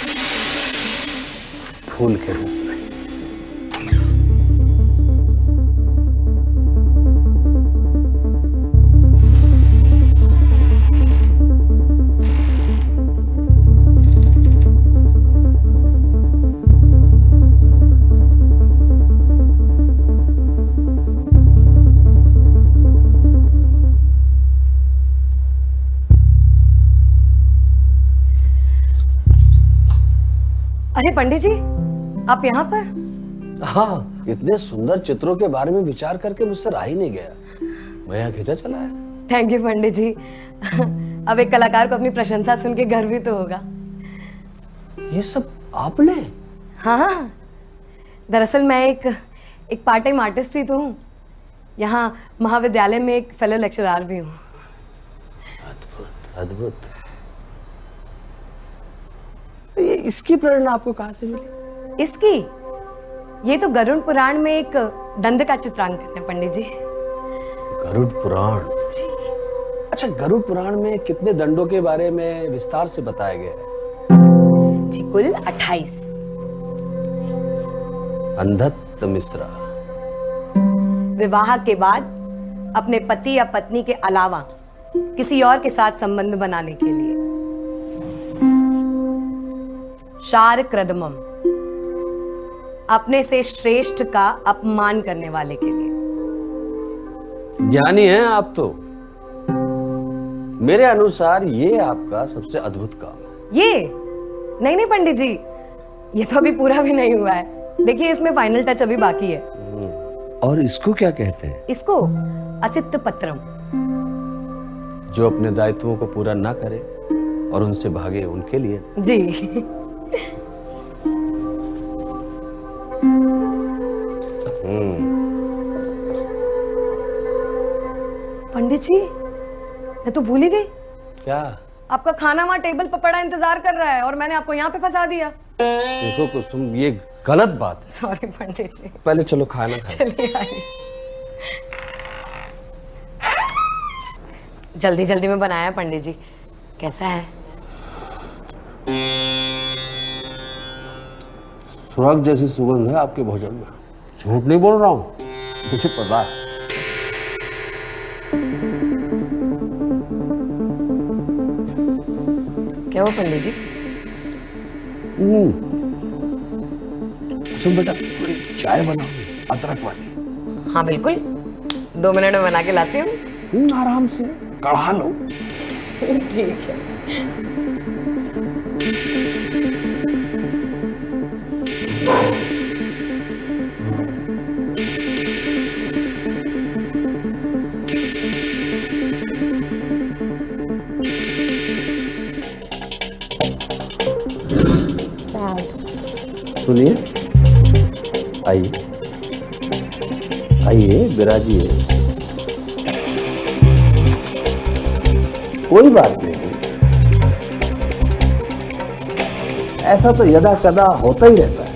[SPEAKER 5] फूल के रूप में।
[SPEAKER 2] अरे पंडित जी, आप यहाँ पर?
[SPEAKER 5] हाँ, इतने सुंदर चित्रों के बारे में विचार करके मुझसे रहा ही नहीं गया, मैं यहाँ खींचा चला है।
[SPEAKER 2] थैंक यू पंडित जी। अब एक कलाकार को अपनी प्रशंसा सुन के गर्व भी तो होगा।
[SPEAKER 5] ये सब आपने?
[SPEAKER 2] हाँ, दरअसल मैं एक पार्ट टाइम आर्टिस्ट ही तो हूँ, यहाँ महाविद्यालय में एक फेलो लेक्चरर भी हूँ।
[SPEAKER 5] अद्भुत अद्भुत। ये इसकी प्रेरणा आपको कहाँ से मिली?
[SPEAKER 2] इसकी? ये तो गरुड़ पुराण में एक दंड का चित्रांकन है पंडित जी।
[SPEAKER 5] गरुड़ पुराण? अच्छा, गरुड़ पुराण में कितने दंडों के बारे में विस्तार से बताया गया है?
[SPEAKER 2] जी कुल 28।
[SPEAKER 5] अंधत्त मिश्रा
[SPEAKER 2] विवाह के बाद अपने पति या पत्नी के अलावा किसी और के साथ संबंध बनाने के लिए। शार क्रदमम, अपने से श्रेष्ठ का अपमान करने वाले के लिए।
[SPEAKER 5] ज्ञानी हैं आप तो। मेरे अनुसार ये आपका सबसे अद्भुत काम है।
[SPEAKER 2] ये नहीं नहीं पंडित जी, ये तो अभी पूरा भी नहीं हुआ है। देखिए इसमें फाइनल टच अभी बाकी है।
[SPEAKER 5] और इसको क्या कहते हैं?
[SPEAKER 2] इसको असित पत्रम।
[SPEAKER 5] जो अपने दायित्वों को पूरा ना करे और उनसे भागे, उनके लिए।
[SPEAKER 2] जी। पंडित जी, मैं तो भूल ही गई।
[SPEAKER 5] क्या?
[SPEAKER 2] आपका खाना वहाँ टेबल पर पड़ा इंतजार कर रहा है और मैंने आपको यहाँ पे फंसा दिया।
[SPEAKER 5] देखो कुसुम, ये गलत बात है।
[SPEAKER 2] सॉरी पंडित जी।
[SPEAKER 5] पहले चलो खाना खाएं।
[SPEAKER 2] चलिए आइए। जल्दी जल्दी में बनाया पंडित जी। कैसा है?
[SPEAKER 5] सुराग जैसी सुगंध है आपके भोजन में। झूठ नहीं बोल रहा हूं, मुझे पता है।
[SPEAKER 2] क्या हुआ पंडित जी?
[SPEAKER 5] सुन बेटा, थोड़ी चाय बनाओ अदरक वाली।
[SPEAKER 2] हाँ बिल्कुल, 2 मिनट में बना के लाती हूँ।
[SPEAKER 5] आराम से कढ़ा लो।
[SPEAKER 2] ठीक है।
[SPEAKER 5] सुनिए, आइए आइए, विराजिए। कोई बात नहीं, ऐसा तो यदा कदा होता ही रहता है।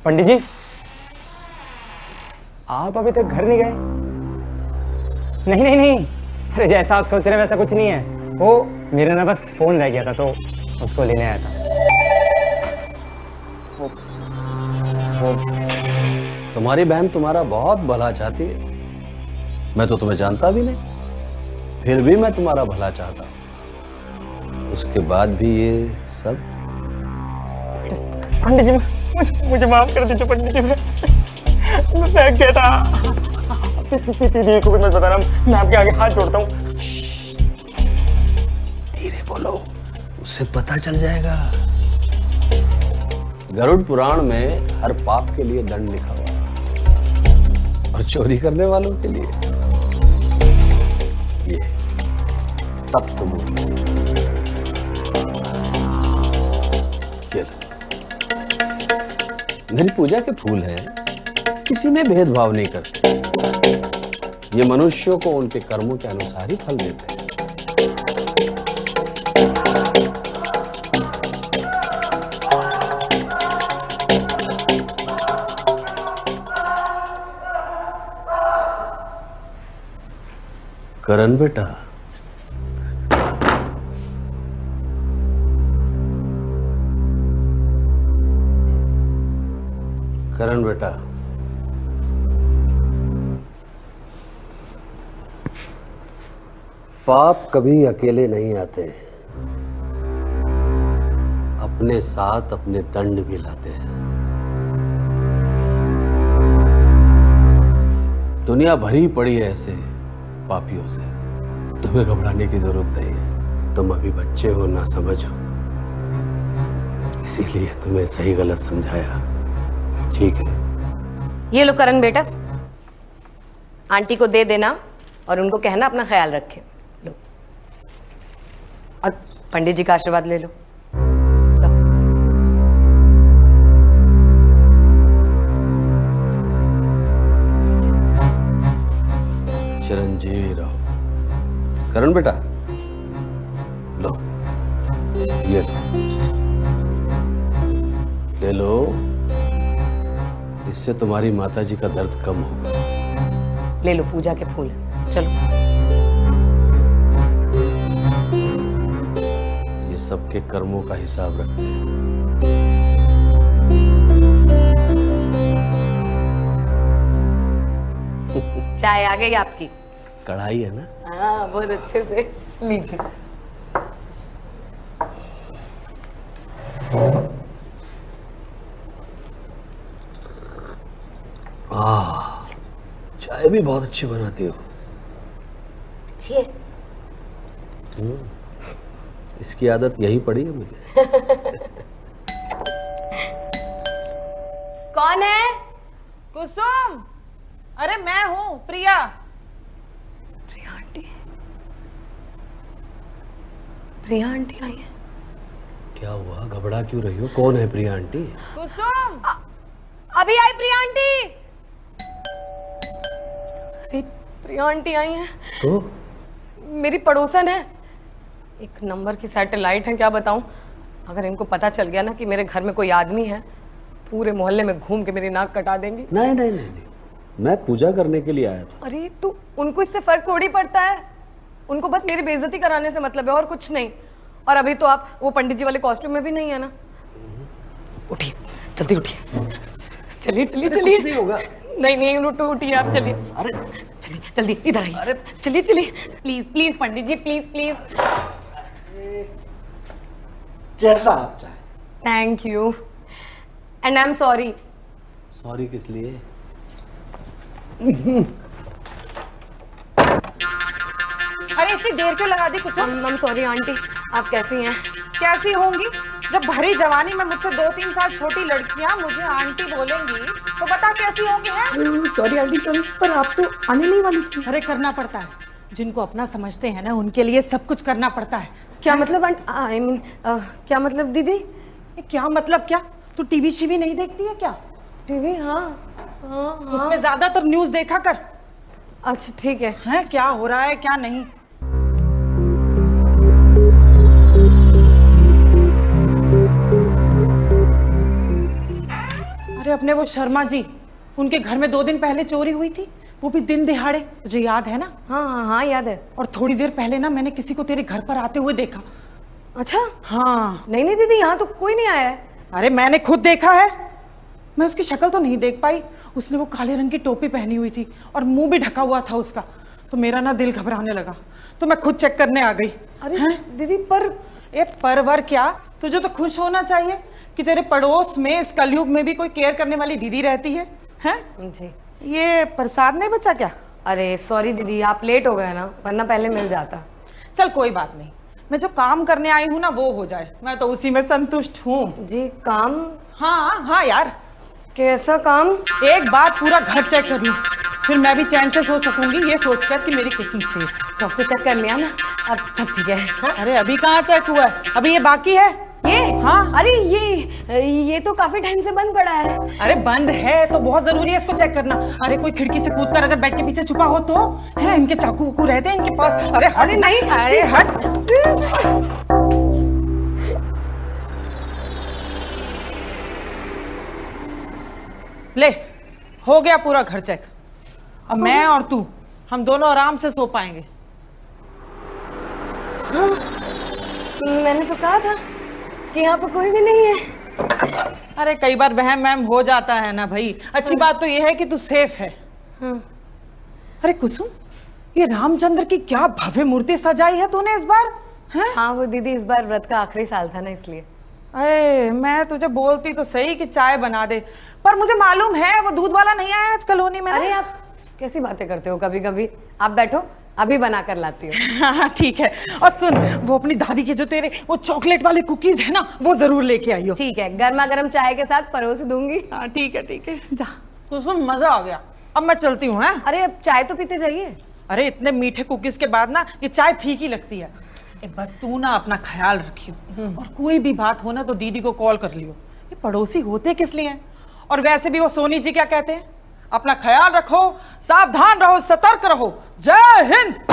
[SPEAKER 7] पंडित जी, आप अभी तक घर नहीं गए? नहीं नहीं नहीं, अरे जैसा आप सोच रहे हैं वैसा कुछ नहीं है। वो मेरा ना बस फोन रह गया था तो उसको लेने आया था। वो
[SPEAKER 5] तुम्हारी बहन तुम्हारा बहुत भला चाहती है। मैं तो तुम्हें जानता भी नहीं, फिर भी मैं तुम्हारा भला चाहता हूं। उसके बाद भी ये सब।
[SPEAKER 7] पंडित जी, मुझे माफ कर दीजिए पंडित जी। मैं फेंक गया था। दीदी को भी मैं बता रहा हूँ, मैं आपके आगे हाथ जोड़ता हूँ।
[SPEAKER 5] धीरे बोलो, उसे पता चल जाएगा। गरुड़ पुराण में हर पाप के लिए दंड लिखा हुआ है, और चोरी करने वालों के लिए ये तब तुम मेरी पूजा के फूल हैं, किसी में भेदभाव नहीं करते। ये मनुष्यों को उनके कर्मों के अनुसार ही फल देते हैं। करण बेटा, करण बेटा, पाप कभी अकेले नहीं आते, अपने साथ अपने दंड भी लाते हैं। दुनिया भरी पड़ी है ऐसे पापियों से, तुम्हें घबराने की जरूरत नहीं है। तुम अभी बच्चे हो, ना समझ हो, इसीलिए तुम्हें सही गलत समझाया। ठीक है,
[SPEAKER 2] ये लो करण बेटा, आंटी को दे देना और उनको कहना अपना ख्याल रखें। लो, और पंडित जी का आशीर्वाद ले लो।
[SPEAKER 5] चिरंजीवी रहो। करण बेटा, लो, ये ले लो, इससे तुम्हारी माताजी का दर्द कम होगा।
[SPEAKER 2] ले लो पूजा के फूल, चलो।
[SPEAKER 5] ये सबके कर्मों का हिसाब रखते हैं।
[SPEAKER 2] चाय आ गई आपकी?
[SPEAKER 5] कढ़ाई है ना?
[SPEAKER 2] हाँ, बहुत अच्छे से। लीजिए।
[SPEAKER 5] चाय भी बहुत अच्छी बनाती हो।
[SPEAKER 2] अच्छी है।
[SPEAKER 5] इसकी आदत यही पड़ी है मुझे।
[SPEAKER 2] कौन है?
[SPEAKER 4] कुसुम, अरे मैं हूँ प्रिया।
[SPEAKER 2] प्रिया आंटी। प्रिया आंटी आई है।
[SPEAKER 5] क्या हुआ, घबरा क्यों रही हो? कौन है प्रिया आंटी?
[SPEAKER 4] कुसुम,
[SPEAKER 2] अभी आई प्रिया आंटी। अरे प्रिया आंटी आई है।
[SPEAKER 5] तो
[SPEAKER 2] मेरी पड़ोसन है, एक नंबर की सैटेलाइट है, क्या बताऊं। अगर इनको पता चल गया ना कि मेरे घर में कोई आदमी है, पूरे मोहल्ले में घूम के मेरी नाक कटा देंगी।
[SPEAKER 5] नहीं नहीं नहीं, नहीं। मैं पूजा करने के लिए आया था।
[SPEAKER 2] अरे तो उनको इससे फर्क थोड़ी पड़ता है, उनको बस मेरी बेइज्जती कराने से मतलब है और कुछ नहीं। और अभी तो आप वो पंडित जी वाले कॉस्ट्यूम में भी नहीं है ना। उठिए, जल्दी उठिए। चलिए चलिए चलिए।
[SPEAKER 5] नहीं होगा।
[SPEAKER 2] नहीं नहीं, उठिए आप, चलिए।
[SPEAKER 5] अरे
[SPEAKER 2] चलिए जल्दी, इधर आइए।
[SPEAKER 5] अरे
[SPEAKER 2] चलिए चलिए, please please Pandit ji, please please.
[SPEAKER 5] जैसा आप चाहे।
[SPEAKER 2] Thank you and I am sorry.
[SPEAKER 5] Sorry किस लिए?
[SPEAKER 4] अरे इतनी देर क्यों लगा दी Kusum?
[SPEAKER 2] I am sorry aunty. आप कैसी हैं?
[SPEAKER 4] कैसी होंगी? जब भरी जवानी में मुझसे 2-3 साल छोटी लड़कियां मुझे आंटी बोलेंगी तो बता कैसी होंगी? है
[SPEAKER 2] सॉरी आंटी, सॉरी, पर आप तो आने नहीं वाली थी।
[SPEAKER 4] अरे करना पड़ता है, जिनको अपना समझते हैं ना उनके लिए सब कुछ करना पड़ता है।
[SPEAKER 2] क्या मतलब आई मीन क्या मतलब दीदी?
[SPEAKER 4] ये क्या मतलब क्या? तू टीवी शीवी नहीं देखती है क्या?
[SPEAKER 2] टीवी? हाँ हाँ हाँ।
[SPEAKER 4] उसमें ज्यादातर न्यूज देखा कर।
[SPEAKER 2] अच्छा ठीक है।
[SPEAKER 4] हैं क्या हो रहा है क्या नहीं। अरे अपने वो शर्मा जी, उनके घर में 2 दिन पहले चोरी हुई थी, वो भी दिन दिहाड़े, तुझे याद है ना?
[SPEAKER 2] हाँ हाँ हाँ याद है।
[SPEAKER 4] और थोड़ी देर पहले ना मैंने किसी को तेरे घर पर आते हुए देखा।
[SPEAKER 2] अच्छा?
[SPEAKER 4] हाँ।
[SPEAKER 2] नहीं नहीं दीदी, यहाँ तो कोई नहीं आया है।
[SPEAKER 4] अरे मैंने खुद देखा है। मैं उसकी शक्ल तो नहीं देख पाई, उसने वो काले रंग की टोपी पहनी हुई थी और मुंह भी ढका हुआ था उसका, तो मेरा ना दिल घबराने लगा, तो मैं खुद चेक करने आ गई।
[SPEAKER 2] अरे दीदी पर
[SPEAKER 4] परवर क्या, तुझे तो खुश होना चाहिए कि तेरे पड़ोस में इस कलयुग में भी कोई केयर करने वाली दीदी रहती है। हैं?
[SPEAKER 2] जी।
[SPEAKER 4] ये प्रसाद नहीं बचा क्या?
[SPEAKER 2] अरे सॉरी दीदी, आप लेट हो गए ना, वरना पहले मिल जाता।
[SPEAKER 4] चल कोई बात नहीं, मैं जो काम करने आई हूँ ना वो हो जाए, मैं तो उसी में संतुष्ट हूँ।
[SPEAKER 2] जी काम?
[SPEAKER 4] हाँ हाँ यार।
[SPEAKER 2] कैसा काम?
[SPEAKER 4] एक बार पूरा घर चेक कर लूं, फिर मैं भी चैन से सो सकूंगी, ये सोचकर कि मेरी कुसुम सेफ।
[SPEAKER 2] सब तो चेक कर लिया ना, अब सब ठीक है। हाँ?
[SPEAKER 4] अरे अभी कहाँ चेक हुआ है, अभी ये बाकी है।
[SPEAKER 2] ये?
[SPEAKER 4] हाँ।
[SPEAKER 2] अरे ये तो काफी टाइम से बंद पड़ा है।
[SPEAKER 4] अरे बंद है तो बहुत जरूरी है इसको चेक करना। अरे कोई खिड़की से कूदकर अगर बेड के पीछे छुपा हो तो है, इनके चाकू वाकू रहते हैं इनके पास। अरे
[SPEAKER 2] अरे नहीं,
[SPEAKER 4] अरे हट। ले, हो गया पूरा घर चेक। अब मैं और तू, हम दोनों आराम से सो पाएंगे।
[SPEAKER 2] हाँ, मैंने तो कहा था कि यहाँ पर कोई भी नहीं है।
[SPEAKER 4] अरे कई बार वहम वहम हो जाता है ना भाई। अच्छी बात तो ये है कि तू सेफ है।
[SPEAKER 2] हाँ।
[SPEAKER 4] अरे कुसुम, ये रामचंद्र की क्या भव्य मूर्ति सजाई है तूने इस बार? हैं?
[SPEAKER 2] हाँ वो दीदी इस बार व्रत का आखिरी साल था ना, इसलिए।
[SPEAKER 4] अरे मैं तुझे बोलती तो सही कि चाय बना दे, पर मुझे मालूम है वो दूध वाला नहीं आया आज कॉलोनी में।
[SPEAKER 2] अरे आप कैसी बातें करते हो कभी कभी। आप बैठो, अभी बना कर लाती हूँ।
[SPEAKER 4] हाँ ठीक है। और सुन, वो अपनी दादी के जो तेरे वो चॉकलेट वाले कुकीज है ना, वो जरूर लेके आइयो।
[SPEAKER 2] ठीक है, गर्मा गर्म चाय के साथ परोस दूंगी।
[SPEAKER 4] हाँ ठीक है जा। कुसुम मजा आ गया, अब मैं चलती हूँ।
[SPEAKER 2] अरे अब चाय तो पीते जाइए।
[SPEAKER 4] अरे इतने मीठे कुकीज के बाद ना ये चाय फीकी लगती है। बस तू ना अपना ख्याल रखियो, और कोई भी बात हो ना तो दीदी को कॉल कर लियो। ये पड़ोसी होते किस लिए हैं? और वैसे भी वो सोनी जी क्या कहते हैं, अपना ख्याल रखो, सावधान रहो, सतर्क रहो। जय हिंद।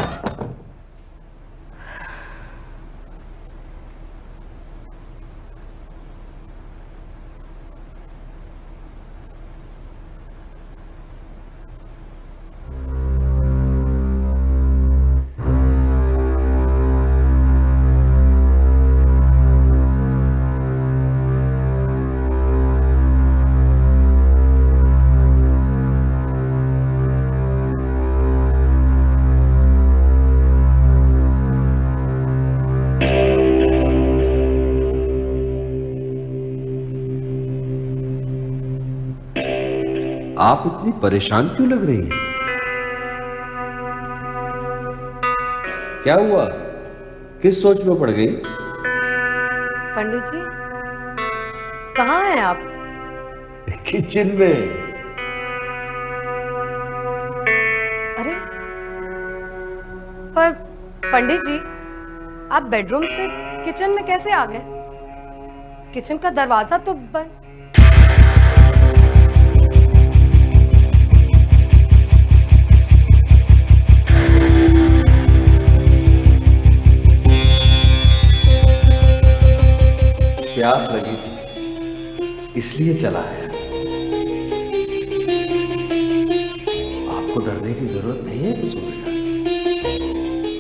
[SPEAKER 10] आप इतनी परेशान क्यों लग रही हैं? क्या हुआ?
[SPEAKER 5] किस सोच में पड़ गई?
[SPEAKER 2] पंडित जी कहाँ हैं आप?
[SPEAKER 5] किचन में।
[SPEAKER 2] अरे पर पंडित जी आप बेडरूम से किचन में कैसे आ गए? किचन का दरवाजा तो बंद।
[SPEAKER 5] प्यास लगी थी इसलिए चला आया। आपको डरने की जरूरत नहीं है कुछ बेटा।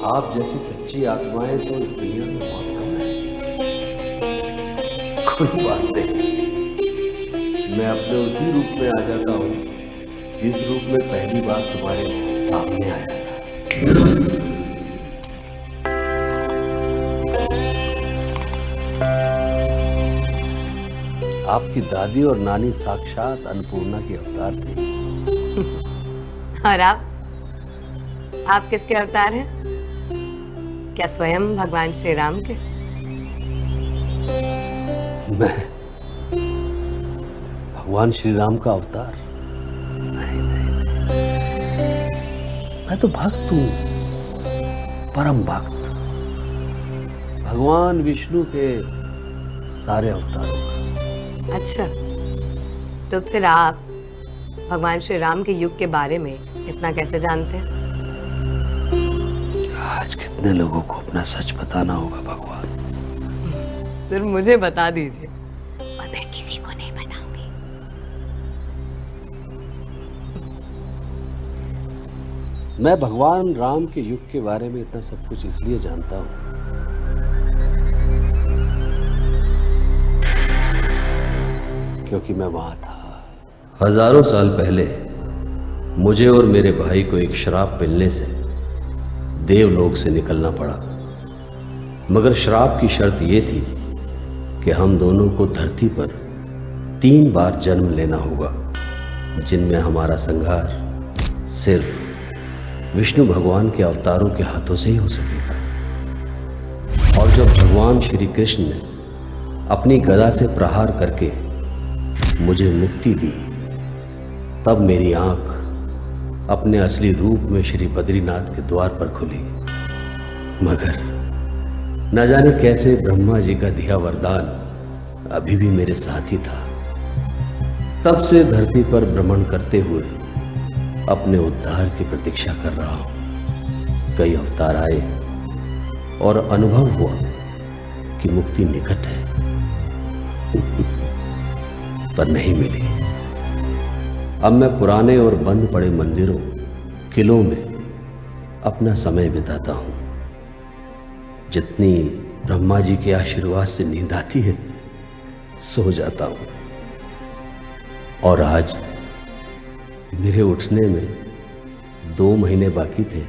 [SPEAKER 5] आप जैसी सच्ची आत्माएं तो इस दुनिया में बहुत कम है। कोई बात नहीं, मैं अपने उसी रूप में आ जाता हूं जिस रूप में पहली बार तुम्हारे सामने आया था। आपकी दादी और नानी साक्षात अन्नपूर्णा के अवतार थे।
[SPEAKER 2] और आप किसके अवतार हैं? क्या स्वयं भगवान श्री राम के?
[SPEAKER 5] मैं भगवान श्री राम का अवतार? नहीं, मैं तो भक्त हूं, परम भक्त, भगवान विष्णु के सारे अवतारों का।
[SPEAKER 2] अच्छा तो फिर आप भगवान श्री राम के युग के बारे में इतना कैसे जानते हैं?
[SPEAKER 5] आज कितने लोगों को अपना सच बताना होगा भगवान।
[SPEAKER 2] सिर्फ मुझे बता दीजिए और मैं किसी को नहीं बताऊंगी।
[SPEAKER 5] मैं भगवान राम के युग के बारे में इतना सब कुछ इसलिए जानता हूं क्योंकि मैं वहां था। हजारों साल पहले मुझे और मेरे भाई को एक श्राप मिलने से देवलोक से निकलना पड़ा। मगर श्राप की शर्त यह थी कि हम दोनों को धरती पर 3 बार जन्म लेना होगा, जिनमें हमारा संहार सिर्फ विष्णु भगवान के अवतारों के हाथों से ही हो सकेगा। और जब भगवान श्री कृष्ण ने अपनी गदा से प्रहार करके मुझे मुक्ति दी, तब मेरी आंख अपने असली रूप में श्री बद्रीनाथ के द्वार पर खुली। मगर न जाने कैसे ब्रह्मा जी का दिया वरदान अभी भी मेरे साथ ही था। तब से धरती पर भ्रमण करते हुए अपने उद्धार की प्रतीक्षा कर रहा हूं। कई अवतार आए और अनुभव हुआ कि मुक्ति निकट है, पर नहीं मिली। अब मैं पुराने और बंद पड़े मंदिरों, किलों में अपना समय बिताता हूं। जितनी ब्रह्मा जी के आशीर्वाद से नींद आती है, सो जाता हूं। और आज मेरे उठने में 2 महीने बाकी थे।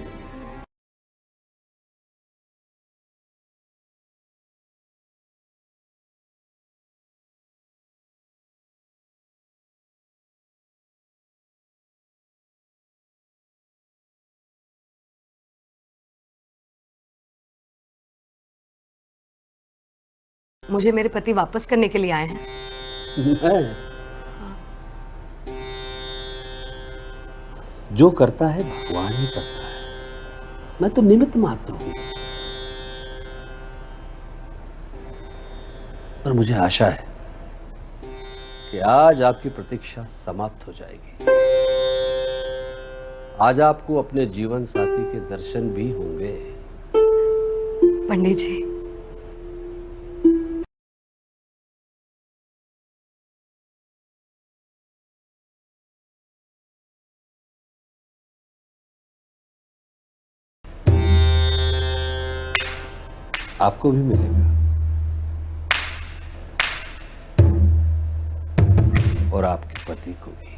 [SPEAKER 2] मुझे मेरे पति वापस करने के लिए आए हैं।
[SPEAKER 5] मैं जो करता है भगवान ही करता है, मैं तो निमित्त मात्र हूं। पर मुझे आशा है कि आज आपकी प्रतीक्षा समाप्त हो जाएगी। आज आपको अपने जीवन साथी के दर्शन भी होंगे।
[SPEAKER 2] पंडित जी
[SPEAKER 5] आपको भी मिलेगा और आपके पति को भी।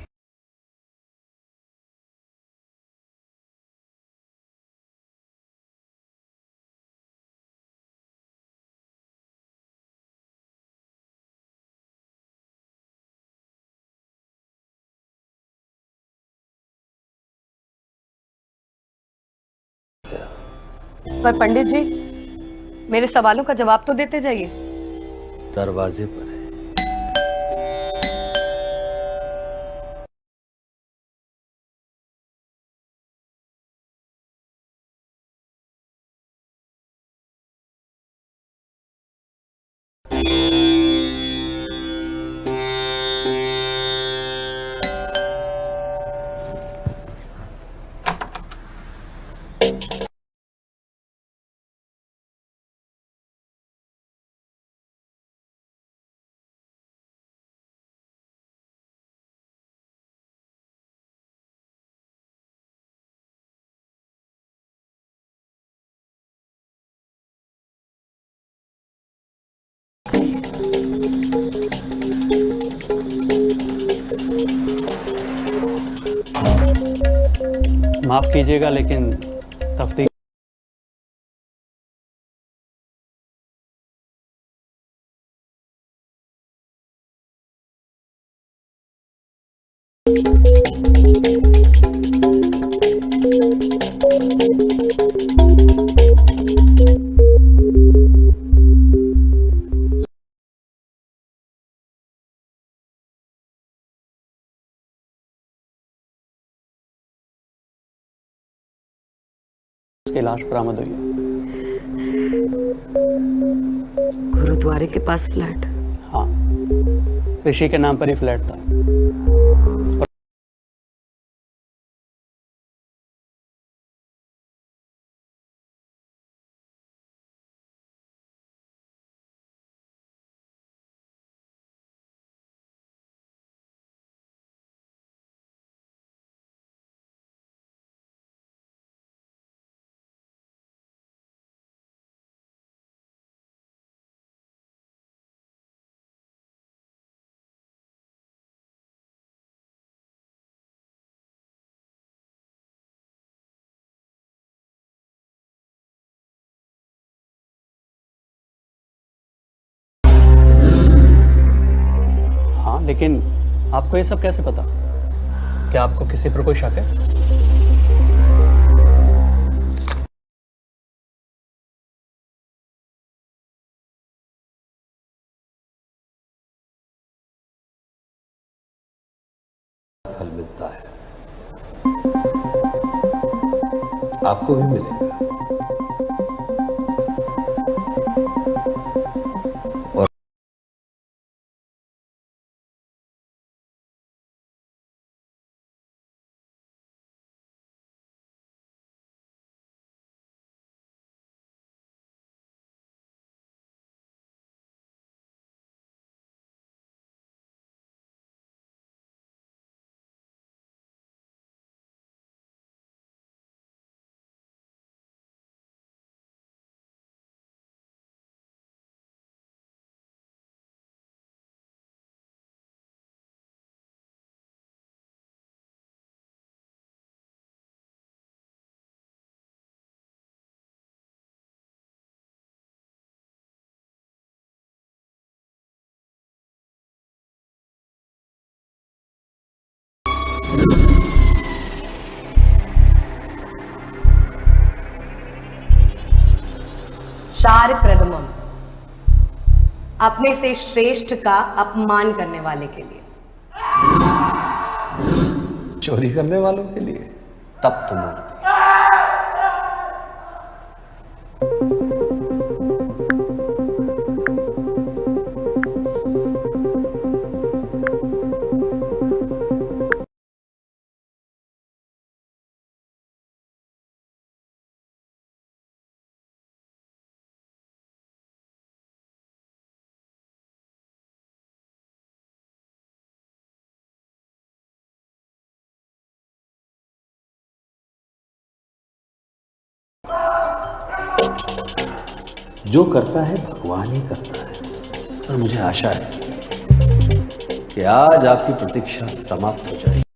[SPEAKER 2] पर पंडित जी मेरे सवालों का जवाब तो देते जाइए।
[SPEAKER 5] दरवाजे पर है।
[SPEAKER 7] माफ कीजिएगा लेकिन तफ्तीश की लाश बरामद हुई है।
[SPEAKER 2] गुरुद्वारे के पास फ्लैट?
[SPEAKER 7] हाँ, ऋषि के नाम पर ही फ्लैट था। हाँ, लेकिन आपको ये सब कैसे पता? क्या आपको किसी पर कोई शक है?
[SPEAKER 5] फल मिलता है, आपको भी मिलेगा। और
[SPEAKER 2] शार प्रथमम, अपने से श्रेष्ठ का अपमान करने वाले के लिए।
[SPEAKER 5] चोरी करने वालों के लिए तप्त मूर्ति। जो करता है भगवान ही करता है, और मुझे आशा है कि आज आपकी प्रतीक्षा समाप्त हो जाएगी।